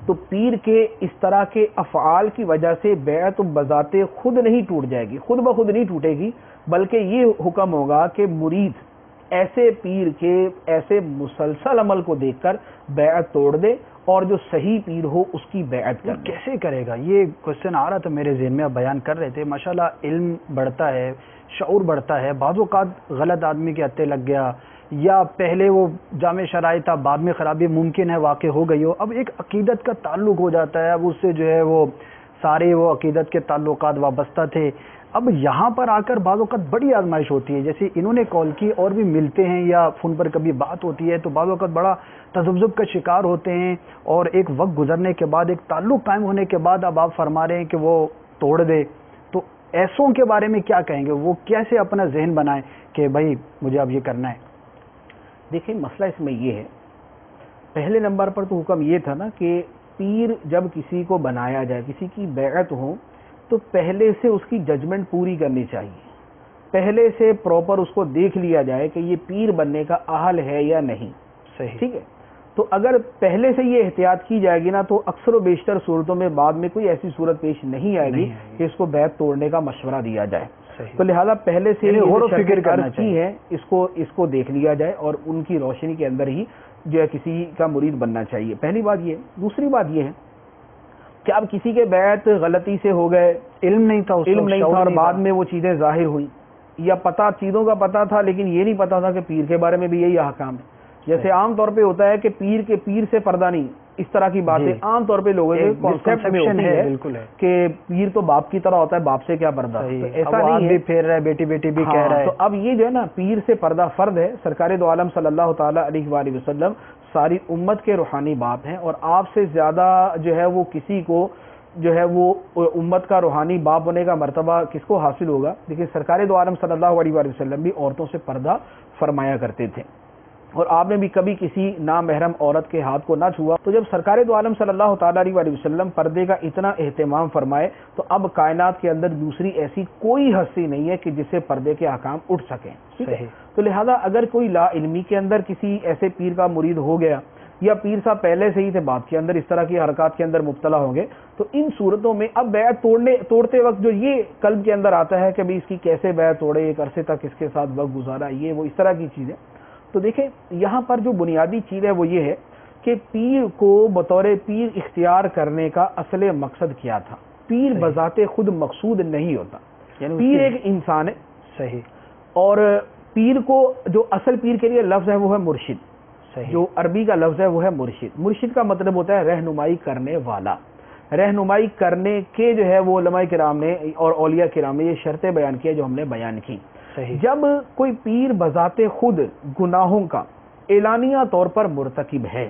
تو پیر کے اس طرح کے افعال کی وجہ سے بیعت بذات خود نہیں ٹوٹ جائے گی، خود بخود نہیں ٹوٹے گی، بلکہ یہ حکم ہوگا کہ مرید ایسے پیر کے ایسے مسلسل عمل کو دیکھ کر بیعت توڑ دے اور جو صحیح پیر ہو اس کی بیعت کر دے۔ کیسے کرے گا؟ یہ کوشچن آ رہا تھا میرے ذہن میں، آپ بیان کر رہے تھے، ماشاءاللہ علم بڑھتا ہے، شعور بڑھتا ہے، بعض اوقات غلط آدمی کے ہتھے لگ گیا یا پہلے وہ جامع شرائط تھا، بعد میں خرابی ممکن ہے واقع ہو گئی ہو، اب ایک عقیدت کا تعلق ہو جاتا ہے، اب اس سے جو ہے وہ سارے وہ عقیدت کے تعلقات وابستہ تھے، اب یہاں پر آ کر بعض اوقات بڑی آزمائش ہوتی ہے، جیسے انہوں نے کال کی اور بھی ملتے ہیں یا فون پر کبھی بات ہوتی ہے تو بعض اوقات بڑا تذبذب کا شکار ہوتے ہیں، اور ایک وقت گزرنے کے بعد، ایک تعلق قائم ہونے کے بعد اب آپ فرما رہے ہیں کہ وہ توڑ دے، تو ایسوں کے بارے میں کیا کہیں گے؟ وہ کیسے اپنا ذہن بنائیں کہ بھائی مجھے اب یہ کرنا ہے؟ دیکھیں مسئلہ اس میں یہ ہے، پہلے نمبر پر تو حکم یہ تھا نا کہ پیر جب کسی کو بنایا جائے، کسی کی بیعت ہو، تو پہلے سے اس کی ججمنٹ پوری کرنی چاہیے، پہلے سے پراپر اس کو دیکھ لیا جائے کہ یہ پیر بننے کا اہل ہے یا نہیں، صحیح، ٹھیک ہے؟ تو اگر پہلے سے یہ احتیاط کی جائے گی نا تو اکثر و بیشتر صورتوں میں بعد میں کوئی ایسی صورت پیش نہیں آئے گی کہ اس کو بیعت توڑنے کا مشورہ دیا جائے، تو لہذا پہلے سے غور و فکر کرنا کی ہے، اس کو دیکھ لیا جائے اور ان کی روشنی کے اندر ہی جو ہے کسی کا مرید بننا چاہیے، پہلی بات یہ۔ دوسری بات یہ ہے کہ اب کسی کے بیعت غلطی سے ہو گئے، علم نہیں تھا اور بعد میں وہ چیزیں ظاہر ہوئیں، یا چیزوں کا پتہ تھا لیکن یہ نہیں پتا تھا کہ پیر کے بارے میں بھی یہی احکام ہے، جیسے عام طور پہ ہوتا ہے کہ پیر سے پردہ نہیں، اس طرح کی باتیں عام طور پہ لوگوں کے کانسیپٹ میں ہوتی ہے، بالکل ہے کہ پیر تو باپ کی طرح ہوتا ہے، باپ سے کیا پردہ، ایسا نہیں ہے، پھیر رہا ہے، بیٹی بیٹی بھی کہہ رہا ہے۔ تو اب یہ جو ہے نا پیر سے پردہ فرض ہے، سرکار دو عالم صلی اللہ تعالی علیہ وآلہ وسلم ساری امت کے روحانی باپ ہیں، اور آپ سے زیادہ جو ہے وہ کسی کو جو ہے وہ امت کا روحانی باپ بنے کا مرتبہ کس کو حاصل ہوگا؟ لیکن سرکار دو عالم صلی اللہ علیہ وآلہ وسلم بھی عورتوں سے پردہ فرمایا کرتے تھے، اور آپ نے بھی کبھی کسی نامحرم عورت کے ہاتھ کو نہ چھوا، تو جب سرکار دو عالم صلی اللہ تعالی علیہ وآلہ وسلم پردے کا اتنا اہتمام فرمائے تو اب کائنات کے اندر دوسری ایسی کوئی ہستی نہیں ہے کہ جس سے پردے کے احکام اٹھ سکیں، تو لہذا اگر کوئی لا علمی کے اندر کسی ایسے پیر کا مرید ہو گیا، یا پیر صاحب پہلے سے ہی تھے بات کے اندر اس طرح کی حرکات کے اندر مبتلا ہوں گے، تو ان صورتوں میں اب بیعت توڑتے وقت جو یہ قلب کے اندر آتا ہے کہ بھئی اس کی کیسے بیعت توڑے، ایک عرصے تک اس کے ساتھ وقت گزارا، یہ وہ اس طرح کی چیزیں، تو دیکھیں یہاں پر جو بنیادی چیز ہے وہ یہ ہے کہ پیر کو بطور پیر اختیار کرنے کا اصل مقصد کیا تھا۔ پیر بذات خود مقصود نہیں ہوتا، یعنی پیر ایک انسان ہے، صحیح، اور پیر کو جو اصل پیر کے لیے لفظ ہے وہ ہے مرشد، جو عربی کا لفظ ہے وہ ہے مرشد۔ مرشد کا مطلب ہوتا ہے رہنمائی کرنے والا، رہنمائی کرنے کے جو ہے وہ علماء کرام نے اور اولیاء کرام نے یہ شرطیں بیان کی جو ہم نے بیان کی۔ جب کوئی پیر بذات خود گناہوں کا اعلانیہ طور پر مرتکب ہے،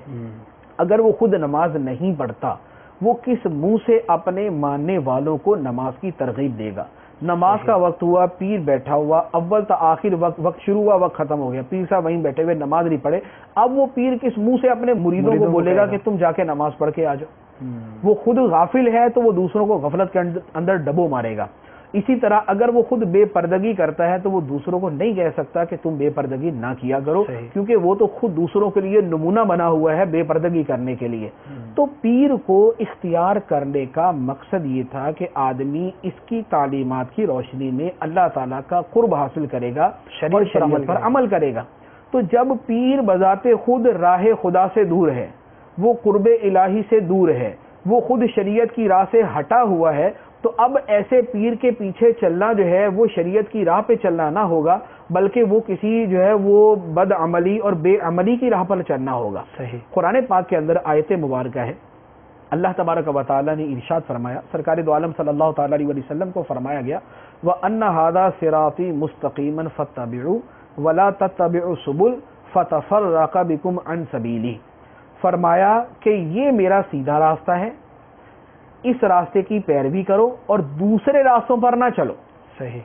اگر وہ خود نماز نہیں پڑھتا، وہ کس منہ سے اپنے ماننے والوں کو نماز کی ترغیب دے گا؟ نماز کا وقت ہوا، پیر بیٹھا ہوا، اول تا آخر وقت شروع ہوا، وقت ختم ہو گیا، پیر صاحب وہیں بیٹھے ہوئے نماز نہیں پڑھے، اب وہ پیر کس منہ سے اپنے مریدوں کو بولے گا کہ تم جا کے نماز پڑھ کے آ جاؤ؟ وہ خود غافل ہے تو وہ دوسروں کو غفلت کے اندر ڈبو مارے گا۔ اسی طرح اگر وہ خود بے پردگی کرتا ہے تو وہ دوسروں کو نہیں کہہ سکتا کہ تم بے پردگی نہ کیا کرو، کیونکہ وہ تو خود دوسروں کے لیے نمونہ بنا ہوا ہے بے پردگی کرنے کے لیے۔ تو پیر کو اختیار کرنے کا مقصد یہ تھا کہ آدمی اس کی تعلیمات کی روشنی میں اللہ تعالیٰ کا قرب حاصل کرے گا اور شریعت پر عمل کرے گا۔ تو جب پیر بذات خود راہ خدا سے دور ہے، وہ قرب الہی سے دور ہے، وہ خود شریعت کی راہ سے ہٹا ہوا ہے، تو اب ایسے پیر کے پیچھے چلنا جو ہے وہ شریعت کی راہ پہ چلنا نہ ہوگا، بلکہ وہ کسی جو ہے وہ بد عملی اور بے عملی کی راہ پر چلنا ہوگا۔ قرآن پاک کے اندر آیت مبارکہ ہے، اللہ تبارک و تعالیٰ نے ارشاد فرمایا، سرکار دو عالم صلی اللہ تعالی علیہ وسلم کو فرمایا گیا وَأَنَّ هَذَا صِرَاطِي مُسْتَقِيمًا فَاتَّبِعُوهُ وَلَا تَتَّبِعُوا السُّبُلَ فَتَفَرَّقَ بِكُمْ عَنْ سَبِيلِهِ، فرمایا کہ یہ میرا سیدھا راستہ ہے، اس راستے کی پیروی کرو اور دوسرے راستوں پر نہ چلو۔ صحیح،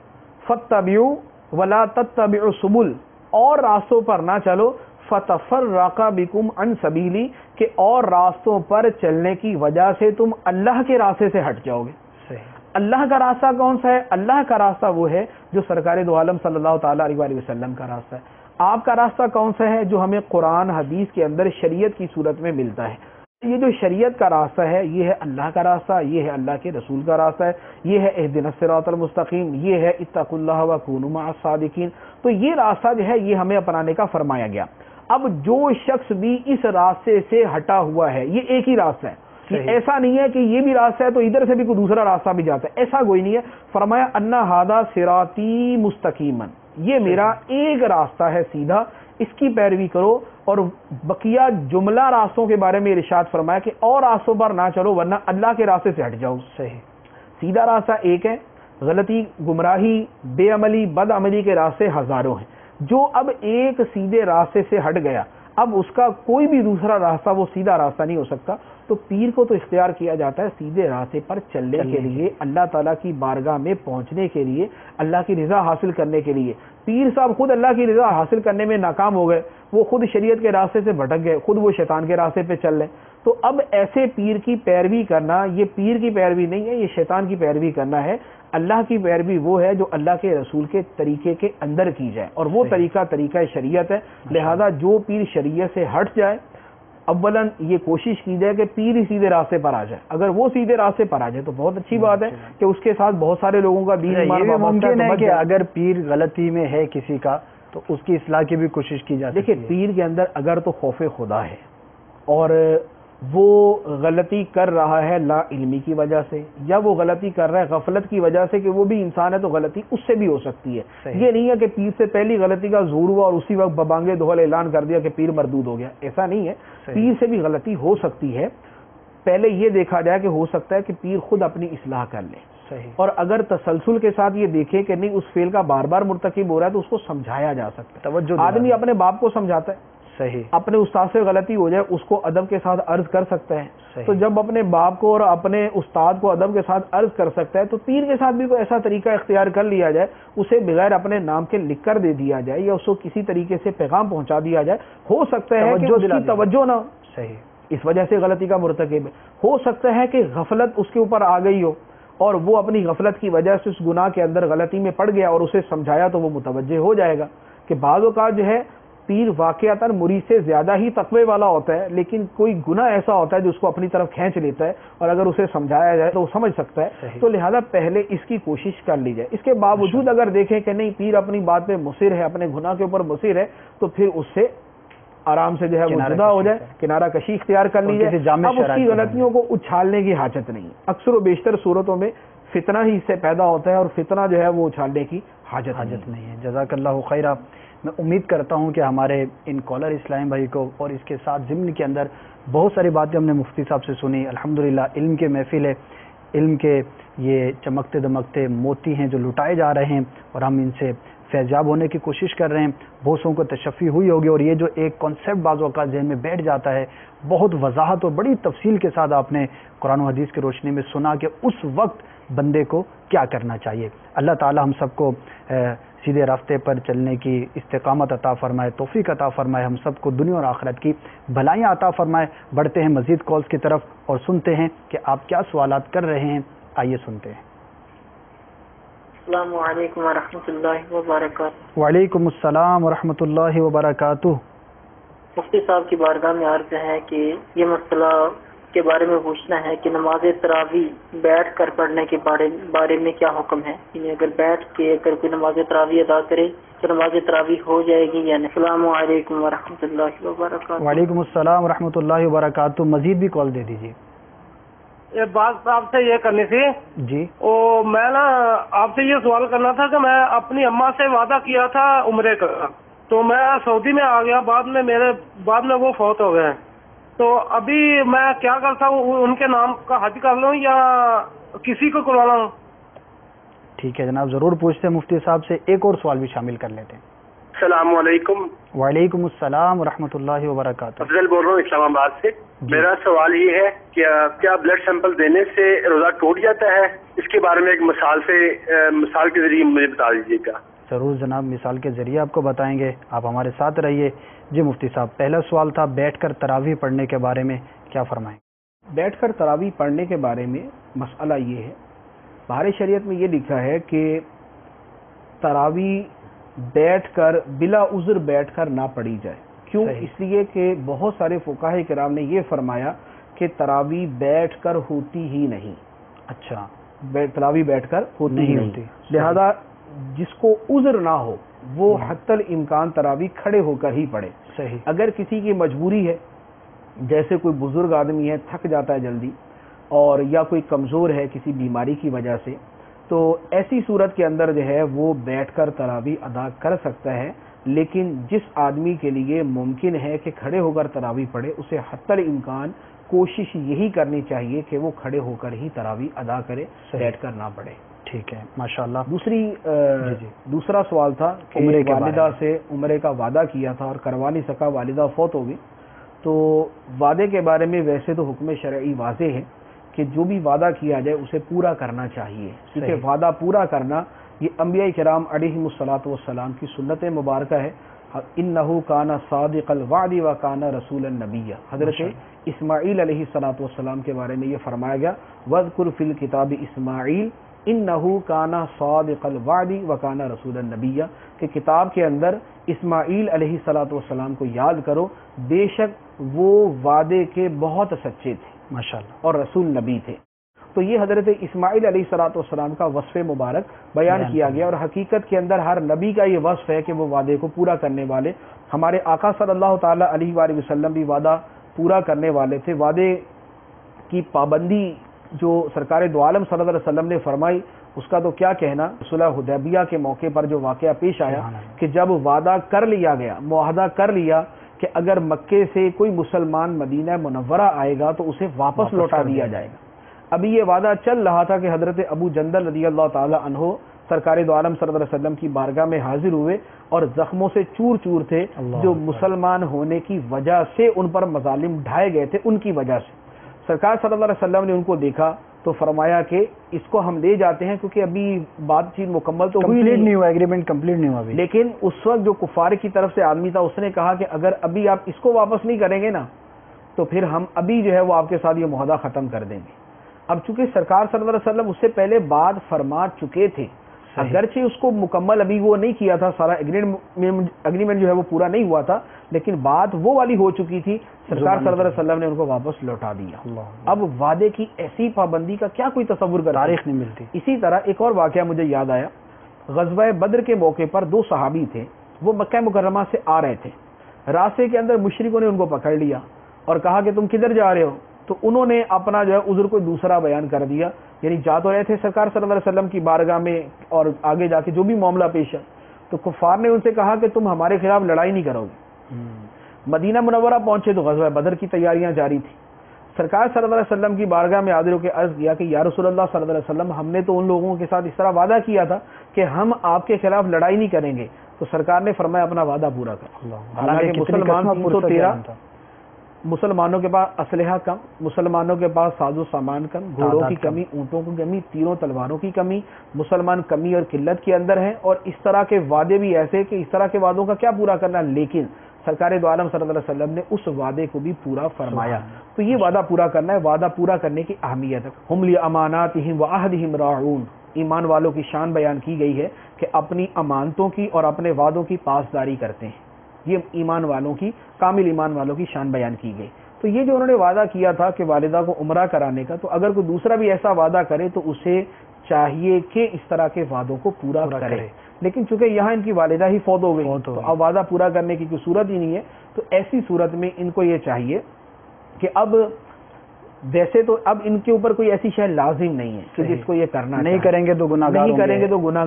فَاتَّبِعُوا وَلَا تَتَّبِعُوا السُّبُلَ، اور راستوں پر نہ چلو، فَتَفَرَّقَ بِكُمْ عَنْ سَبِيلِهِ، کہ اور راستوں پر چلنے کی وجہ سے تم اللہ کے راستے سے ہٹ جاؤ گے۔ اللہ کا راستہ کون سا ہے؟ اللہ کا راستہ وہ ہے جو سرکار دو عالم صلی اللہ تعالی علیہ وآلہ وسلم کا راستہ ہے۔ آپ کا راستہ کون سا ہے؟ جو ہمیں قرآن حدیث کے اندر شریعت کی صورت میں ملتا ہے۔ یہ جو شریعت کا راستہ ہے یہ ہے اللہ کا راستہ، یہ ہے اللہ کے رسول کا راستہ ہے، یہ ہے اہدنا الصراط المستقیم، یہ ہے اتقوا اللہ وکونوا مع الصادقین. تو یہ راستہ جو ہے یہ ہمیں اپنانے کا فرمایا گیا. اب جو شخص بھی اس راستے سے ہٹا ہوا ہے، یہ ایک ہی راستہ ہے، یہ ایسا نہیں ہے کہ یہ بھی راستہ ہے تو ادھر سے بھی کوئی دوسرا راستہ بھی جاتا ہے، ایسا کوئی نہیں ہے. فرمایا ان ھذا صراطی مستقیما، یہ میرا ایک راستہ ہے سیدھا، اس کی پیروی کرو. اور بقیہ جملہ راستوں کے بارے میں ارشاد فرمایا کہ اور راستوں پر نہ چلو ورنہ اللہ کے راستے سے ہٹ جاؤ. صحیح، سیدھا راستہ ایک ہے، غلطی، گمراہی، بے عملی، بد عملی کے راستے ہزاروں ہیں. جو اب ایک سیدھے راستے سے ہٹ گیا اب اس کا کوئی بھی دوسرا راستہ وہ سیدھا راستہ نہیں ہو سکتا. تو پیر کو تو اختیار کیا جاتا ہے سیدھے راستے پر چلنے کے لیے، اللہ تعالیٰ کی بارگاہ میں پہنچنے کے لیے، اللہ کی رضا حاصل کرنے کے لیے. پیر صاحب خود اللہ کی رضا حاصل کرنے میں ناکام ہو گئے، وہ خود شریعت کے راستے سے بھٹک گئے، خود وہ شیطان کے راستے پہ چل رہے. تو اب ایسے پیر کی پیروی کرنا یہ پیر کی پیروی نہیں ہے، یہ شیطان کی پیروی کرنا ہے. اللہ کی پیروی وہ ہے جو اللہ کے رسول کے طریقے کے اندر کی جائے، اور وہ طریقہ شریعت ہے. لہذا جو پیر شریعت سے ہٹ جائے، اولاً یہ کوشش کی جائے کہ پیر ہی سیدھے راستے پر آ جائے. اگر وہ سیدھے راستے پر آ جائے تو بہت اچھی بات ہے کہ اس کے ساتھ بہت سارے لوگوں کا دین ایمان یہ ممکن ہے کہ اگر پیر غلطی میں ہے کسی کا تو اس کی اصلاح کی بھی کوشش کی جائے. دیکھیں پیر کے اندر اگر تو خوف خدا ہے اور وہ غلطی کر رہا ہے لا علمی کی وجہ سے، یا وہ غلطی کر رہا ہے غفلت کی وجہ سے کہ وہ بھی انسان ہے تو غلطی اس سے بھی ہو سکتی ہے. یہ نہیں ہے کہ پیر سے پہلی غلطی کا ظہور ہوا اور اسی وقت ببانگے دہل اعلان کر دیا کہ پیر مردود ہو گیا، ایسا نہیں ہے. پیر سے بھی غلطی ہو سکتی ہے، پہلے یہ دیکھا جائے کہ ہو سکتا ہے کہ پیر خود اپنی اصلاح کر لے، اور اگر تسلسل کے ساتھ یہ دیکھے کہ نہیں اس فعل کا بار بار مرتکب ہو رہا ہے تو اس کو سمجھایا جا سکتا ہے. آدمی اپنے باپ کو سمجھاتا ہے، صحیح، اپنے استاد سے غلطی ہو جائے اس کو ادب کے ساتھ عرض کر سکتا ہے. تو جب اپنے باپ کو اور اپنے استاد کو ادب کے ساتھ عرض کر سکتا ہے تو پیر کے ساتھ بھی کوئی ایسا طریقہ اختیار کر لیا جائے، اسے بغیر اپنے نام کے لکھ کر دے دیا جائے یا اس کو کسی طریقے سے پیغام پہنچا دیا جائے. ہو سکتا ہے کہ اس کی توجہ نہ ہو، صحیح، اس وجہ سے غلطی کا مرتکب ہے. ہو سکتا ہے کہ غفلت اس کے اوپر آ گئی ہو اور وہ اپنی غفلت کی وجہ سے اس گناہ کے اندر غلطی میں پڑ گیا اور اسے سمجھایا تو وہ متوجہ ہو جائے گا. کہ بعض اوقات جو ہے پیر واقعتاً مرید سے زیادہ ہی تقوی والا ہوتا ہے، لیکن کوئی گناہ ایسا ہوتا ہے جو اس کو اپنی طرف کھینچ لیتا ہے اور اگر اسے سمجھایا جائے تو وہ سمجھ سکتا ہے. تو لہذا پہلے اس کی کوشش کر لی جائے. اس کے باوجود اگر دیکھیں کہ نہیں پیر اپنی بات پہ مصر ہے، اپنے گناہ کے اوپر مصر ہے، تو پھر اس سے آرام سے جو ہے وہ جدا ہو جائے، کنارہ کشی اختیار کر لی جائے. اب اس کی غلطیوں کو اچھالنے کی حاجت نہیں. اکثر و بیشتر صورتوں میں فتنہ ہی اس سے پیدا ہوتا ہے اور فتنہ جو ہے وہ اچھالنے کی حاجت نہیں ہے. جزاک اللہ خیرہ. میں امید کرتا ہوں کہ ہمارے ان کالر اسلام بھائی کو اور اس کے ساتھ ضمن کے اندر بہت ساری باتیں ہم نے مفتی صاحب سے سنی. الحمدللہ علم کے محفل ہے، علم کے یہ چمکتے دمکتے موتی ہیں جو لٹائے جا رہے ہیں اور ہم ان سے فیضیاب ہونے کی کوشش کر رہے ہیں. بہت سو کو تشفی ہوئی ہوگی اور یہ جو ایک کانسیپٹ بعض اوقات ذہن میں بیٹھ جاتا ہے، بہت وضاحت اور بڑی تفصیل کے ساتھ آپ نے قرآن و حدیث کی روشنی میں سنا کہ اس وقت بندے کو کیا کرنا چاہیے. اللہ تعالی ہم سب کو سیدھے راستے پر چلنے کی استقامت عطا فرمائے، توفیق عطا فرمائے، ہم سب کو دنیا اور آخرت کی بھلائیاں عطا فرمائے. بڑھتے ہیں مزید کالز کی طرف اور سنتے ہیں کہ آپ کیا سوالات کر رہے ہیں. آئیے سنتے ہیں. السلام علیکم ورحمۃ اللہ وبرکاتہ. وعلیکم السلام ورحمۃ اللہ وبرکاتہ. مفتی صاحب کی بارگاہ میں عرض ہے کہ یہ مسئلہ کے بارے میں پوچھنا ہے کہ نماز تراویح بیٹھ کر پڑھنے کے بارے میں کیا حکم ہے. یعنی اگر بیٹھ کے اگر کوئی نماز تراویح ادا کرے تو نماز تراویح ہو جائے گی یا نہیں. السلام علیکم ورحمۃ اللہ وبرکاتہ. وعلیکم السلام ورحمۃ اللہ وبرکاتہ. مزید بھی کال دے دیجیے. بات صاحب سے یہ کرنی تھی جی. میں نا آپ سے یہ سوال کرنا تھا کہ میں اپنی اماں سے وعدہ کیا تھا عمرے کا، تو میں سعودی میں آ گیا، بعد میں وہ فوت ہو گئے. تو ابھی میں کیا کرتا ہوں، ان کے نام کا حج کر لوں یا کسی کو کروا لوں؟ ٹھیک ہے جناب، ضرور پوچھتے ہیں مفتی صاحب سے. ایک اور سوال بھی شامل کر لیتے ہیں. السلام علیکم. وعلیکم السلام ورحمۃ اللہ وبرکاتہ. افضل بول رہا ہوں اسلام آباد سے. میرا سوال یہ ہے کہ کیا بلڈ سیمپل دینے سے روزہ ٹوٹ جاتا ہے؟ اس کے بارے میں ایک مثال کے ذریعے مجھے بتا دیجیے گا. ضرور جناب، مثال کے ذریعے آپ کو بتائیں گے، آپ ہمارے ساتھ رہیے. جی مفتی صاحب، پہلا سوال تھا بیٹھ کر تراویح پڑھنے کے بارے میں، کیا فرمائیں؟ بیٹھ کر تراویح پڑھنے کے بارے میں مسئلہ یہ ہے، بہار شریعت میں یہ لکھا ہے کہ تراویح بیٹھ کر بلا عذر بیٹھ کر نہ پڑھی جائے. کیوں؟ اس لیے کہ بہت سارے فقہاء کرام نے یہ فرمایا کہ تراویح بیٹھ کر ہوتی ہی نہیں. اچھا, تراویح بیٹھ کر ہوتی ہی نہیں. لہذا جس کو عذر نہ ہو وہ حتی الامکان تراویح کھڑے ہو کر ہی پڑھے. صحیح. اگر کسی کی مجبوری ہے, جیسے کوئی بزرگ آدمی ہے, تھک جاتا ہے جلدی, اور یا کوئی کمزور ہے کسی بیماری کی وجہ سے, تو ایسی صورت کے اندر جو ہے وہ بیٹھ کر تراویح ادا کر سکتا ہے. لیکن جس آدمی کے لیے ممکن ہے کہ کھڑے ہو کر تراویح پڑھے, اسے حتی الامکان کوشش یہی کرنی چاہیے کہ وہ کھڑے ہو کر ہی تراویح ادا کرے, بیٹھ کر نہ پڑھے. ٹھیک ہے, ماشاءاللہ. دوسرا سوال تھا کہ والدہ سے عمرے کا وعدہ کیا تھا اور کروا نہیں سکا, والدہ فوت ہو گئی. تو وعدے کے بارے میں ویسے تو حکم شرعی واضح ہے کہ جو بھی وعدہ کیا جائے اسے پورا کرنا چاہیے, کیونکہ وعدہ پورا کرنا یہ انبیاء کرام علیہم الصلاۃ والسلام کی سنت مبارکہ ہے. انہ کان صادق الوعد وکان رسولا نبیا. حضرت اسماعیل علیہ الصلاۃ والسلام کے بارے میں یہ فرمایا گیا, واذکر فی الکتاب اسماعیل انہ کان صادق الوعد وکان رسولا نبیا, کہ کتاب کے اندر اسماعیل علیہ الصلاۃ والسلام کو یاد کرو, بے شک وہ وعدے کے بہت سچے تھے ماشاءاللہ اور رسول نبی تھے. تو یہ حضرت اسماعیل علیہ الصلاۃ والسلام کا وصف مبارک بیان کیا گیا, اور حقیقت کے اندر ہر نبی کا یہ وصف ہے کہ وہ وعدے کو پورا کرنے والے. ہمارے آقا صلی اللہ تعالی علیہ وآلہ وسلم بھی وعدہ پورا کرنے والے تھے. وعدے کی پابندی جو سرکار دو عالم صلی اللہ علیہ وسلم نے فرمائی, اس کا تو کیا کہنا. صلح حدیبیہ کے موقع پر جو واقعہ پیش آیا کہ جب وعدہ کر لیا گیا, معاہدہ کر لیا کہ اگر مکے سے کوئی مسلمان مدینہ منورہ آئے گا تو اسے واپس لوٹا دیا جائے گا. ابھی یہ وعدہ چل رہا تھا کہ حضرت ابو جندل رضی اللہ تعالی عنہ سرکار دو عالم صلی اللہ علیہ وسلم کی بارگاہ میں حاضر ہوئے اور زخموں سے چور چور تھے, جو مسلمان ہونے کی وجہ سے ان پر مظالم ڈھائے گئے تھے, ان کی وجہ سے. سرکار صلی اللہ علیہ وسلم نے ان کو دیکھا تو فرمایا کہ اس کو ہم لے جاتے ہیں, کیونکہ ابھی بات چیت مکمل تو ہوئی نہیں ہوا, ایگریمنٹ کمپلیٹ نہیں ہوا ابھی. لیکن اس وقت جو کفار کی طرف سے آدمی تھا اس نے کہا کہ اگر ابھی آپ اس کو واپس نہیں کریں گے نا تو پھر ہم ابھی جو ہے وہ آپ کے ساتھ یہ معاہدہ ختم کر دیں گے. اب چونکہ سرکار صلی اللہ علیہ وسلم اس سے پہلے بات فرما چکے تھے, اگرچہ اس کو مکمل ابھی وہ نہیں کیا تھا, سارا اگریمنٹ جو ہے وہ پورا نہیں ہوا تھا, لیکن بات وہ والی ہو چکی تھی. سرکار صلی اللہ علیہ وسلم نے ان کو واپس لوٹا دیا. اب وعدے کی ایسی پابندی کا کیا کوئی تصور کر, تاریخ نہیں ملتی. اسی طرح ایک اور واقعہ مجھے یاد آیا. غزوہ بدر کے موقع پر دو صحابی تھے, وہ مکہ مکرمہ سے آ رہے تھے. راستے کے اندر مشرکوں نے ان کو پکڑ لیا اور کہا کہ تم کدھر جا رہے ہو. تو انہوں نے اپنا جو ہے عذر کوئی دوسرا بیان کر دیا, یعنی جا تو رہے تھے سرکار صلی اللہ علیہ وسلم کی بارگاہ میں اور آگے جا کے جو بھی معاملہ پیش ہے. تو کفار نے ان سے کہا کہ تم ہمارے خلاف لڑائی نہیں کرو گے. مدینہ منورہ پہنچے تو غزوہ بدر کی تیاریاں جاری تھی. سرکار صلی اللہ علیہ وسلم کی بارگاہ میں حاضر ہو کے عرض کیا کہ یا رسول اللہ صلی اللہ علیہ وسلم, ہم نے تو ان لوگوں کے ساتھ اس طرح وعدہ کیا تھا کہ ہم آپ کے خلاف لڑائی نہیں کریں گے. تو سرکار نے فرمایا اپنا وعدہ پورا کر. حالانکہ مسلمان 313, مسلمانوں کے پاس اسلحہ کم, مسلمانوں کے پاس ساز و سامان کم, گھوڑوں کی کمی, اونٹوں کی کمی, تیروں تلواروں کی کمی, مسلمان کمی اور قلت کے اندر ہیں. اور اس طرح کے وعدے بھی ایسے کہ اس طرح کے وعدوں کا کیا پورا کرنا, لیکن سرکار دو عالم صلی اللہ علیہ وسلم نے اس وعدے کو بھی پورا فرمایا. تو یہ وعدہ پورا کرنا ہے. وعدہ پورا کرنے کی اہمیت ہے. ہم لاماناتہم وعہدہم راعون, ایمان والوں کی شان بیان کی گئی ہے کہ اپنی امانتوں کی اور اپنے وعدوں کی پاسداری کرتے ہیں. یہ ایمان والوں کی, کامل ایمان والوں کی شان بیان کی گئی. تو یہ جو انہوں نے وعدہ کیا تھا کہ والدہ کو عمرہ کرانے کا, تو اگر کوئی دوسرا بھی ایسا وعدہ کرے تو اسے چاہیے کہ اس طرح کے وعدوں کو پورا کرے. لیکن چونکہ یہاں ان کی والدہ ہی فوت ہو گئی تو اب وعدہ پورا کرنے کی کوئی صورت ہی نہیں ہے. تو ایسی صورت میں ان کو یہ چاہیے کہ اب ویسے تو اب ان کے اوپر کوئی ایسی شے لازم نہیں ہے کہ جس کو یہ کرنا نہیں کریں گے تو گناہ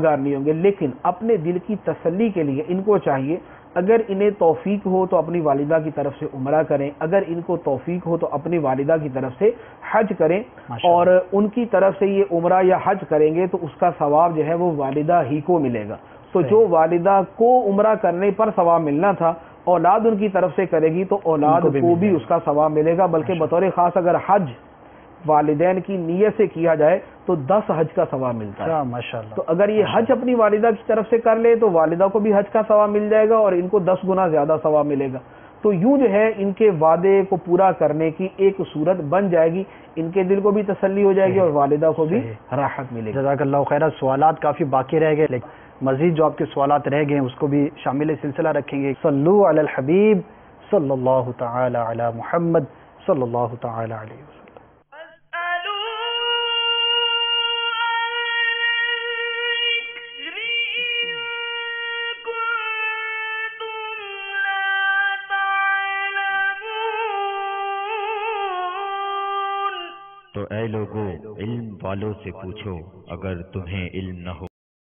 گار نہیں ہوں گے. لیکن اپنے دل کی تسلی کے لیے ان کو چاہیے اگر انہیں توفیق ہو تو اپنی والدہ کی طرف سے عمرہ کریں, اگر ان کو توفیق ہو تو اپنی والدہ کی طرف سے حج کریں, اور ان کی طرف سے یہ عمرہ یا حج کریں گے تو اس کا ثواب جو ہے وہ والدہ ہی کو ملے گا. تو جو والدہ کو عمرہ کرنے پر ثواب ملنا تھا اولاد ان کی طرف سے کرے گی تو اولاد کو بھی اس کا ثواب ملے گا. بلکہ بطور خاص اگر حج والدین کی نیت سے کیا جائے تو 10 حج کا ثواب ملتا ہے ماشاءاللہ. تو اگر یہ حج اپنی والدہ کی طرف سے کر لے تو والدہ کو بھی حج کا ثواب مل جائے گا اور ان کو 10 گنا زیادہ ثواب ملے گا. تو یوں جو ہے ان کے vعدے کو پورا کرنے کی ایک صورت بن جائے گی, ان کے دل کو بھی تسلی ہو جائے گی اور والدہ کو بھی راحت ملے گی. جزاک اللہ خیر. سوالات کافی باقی رہ گئے, لیکن مزید جو آپ کے سوالات رہ گئے ہیں اس کو بھی شامل سلسلہ رکھیں گے. صلو علی الحبیب صلی اللہ تعالی علی محمد صلی اللہ تعالی علیہ وسلم۔ تو اے لوگو علم والوں سے پوچھو اگر تمہیں علم نہ ہو۔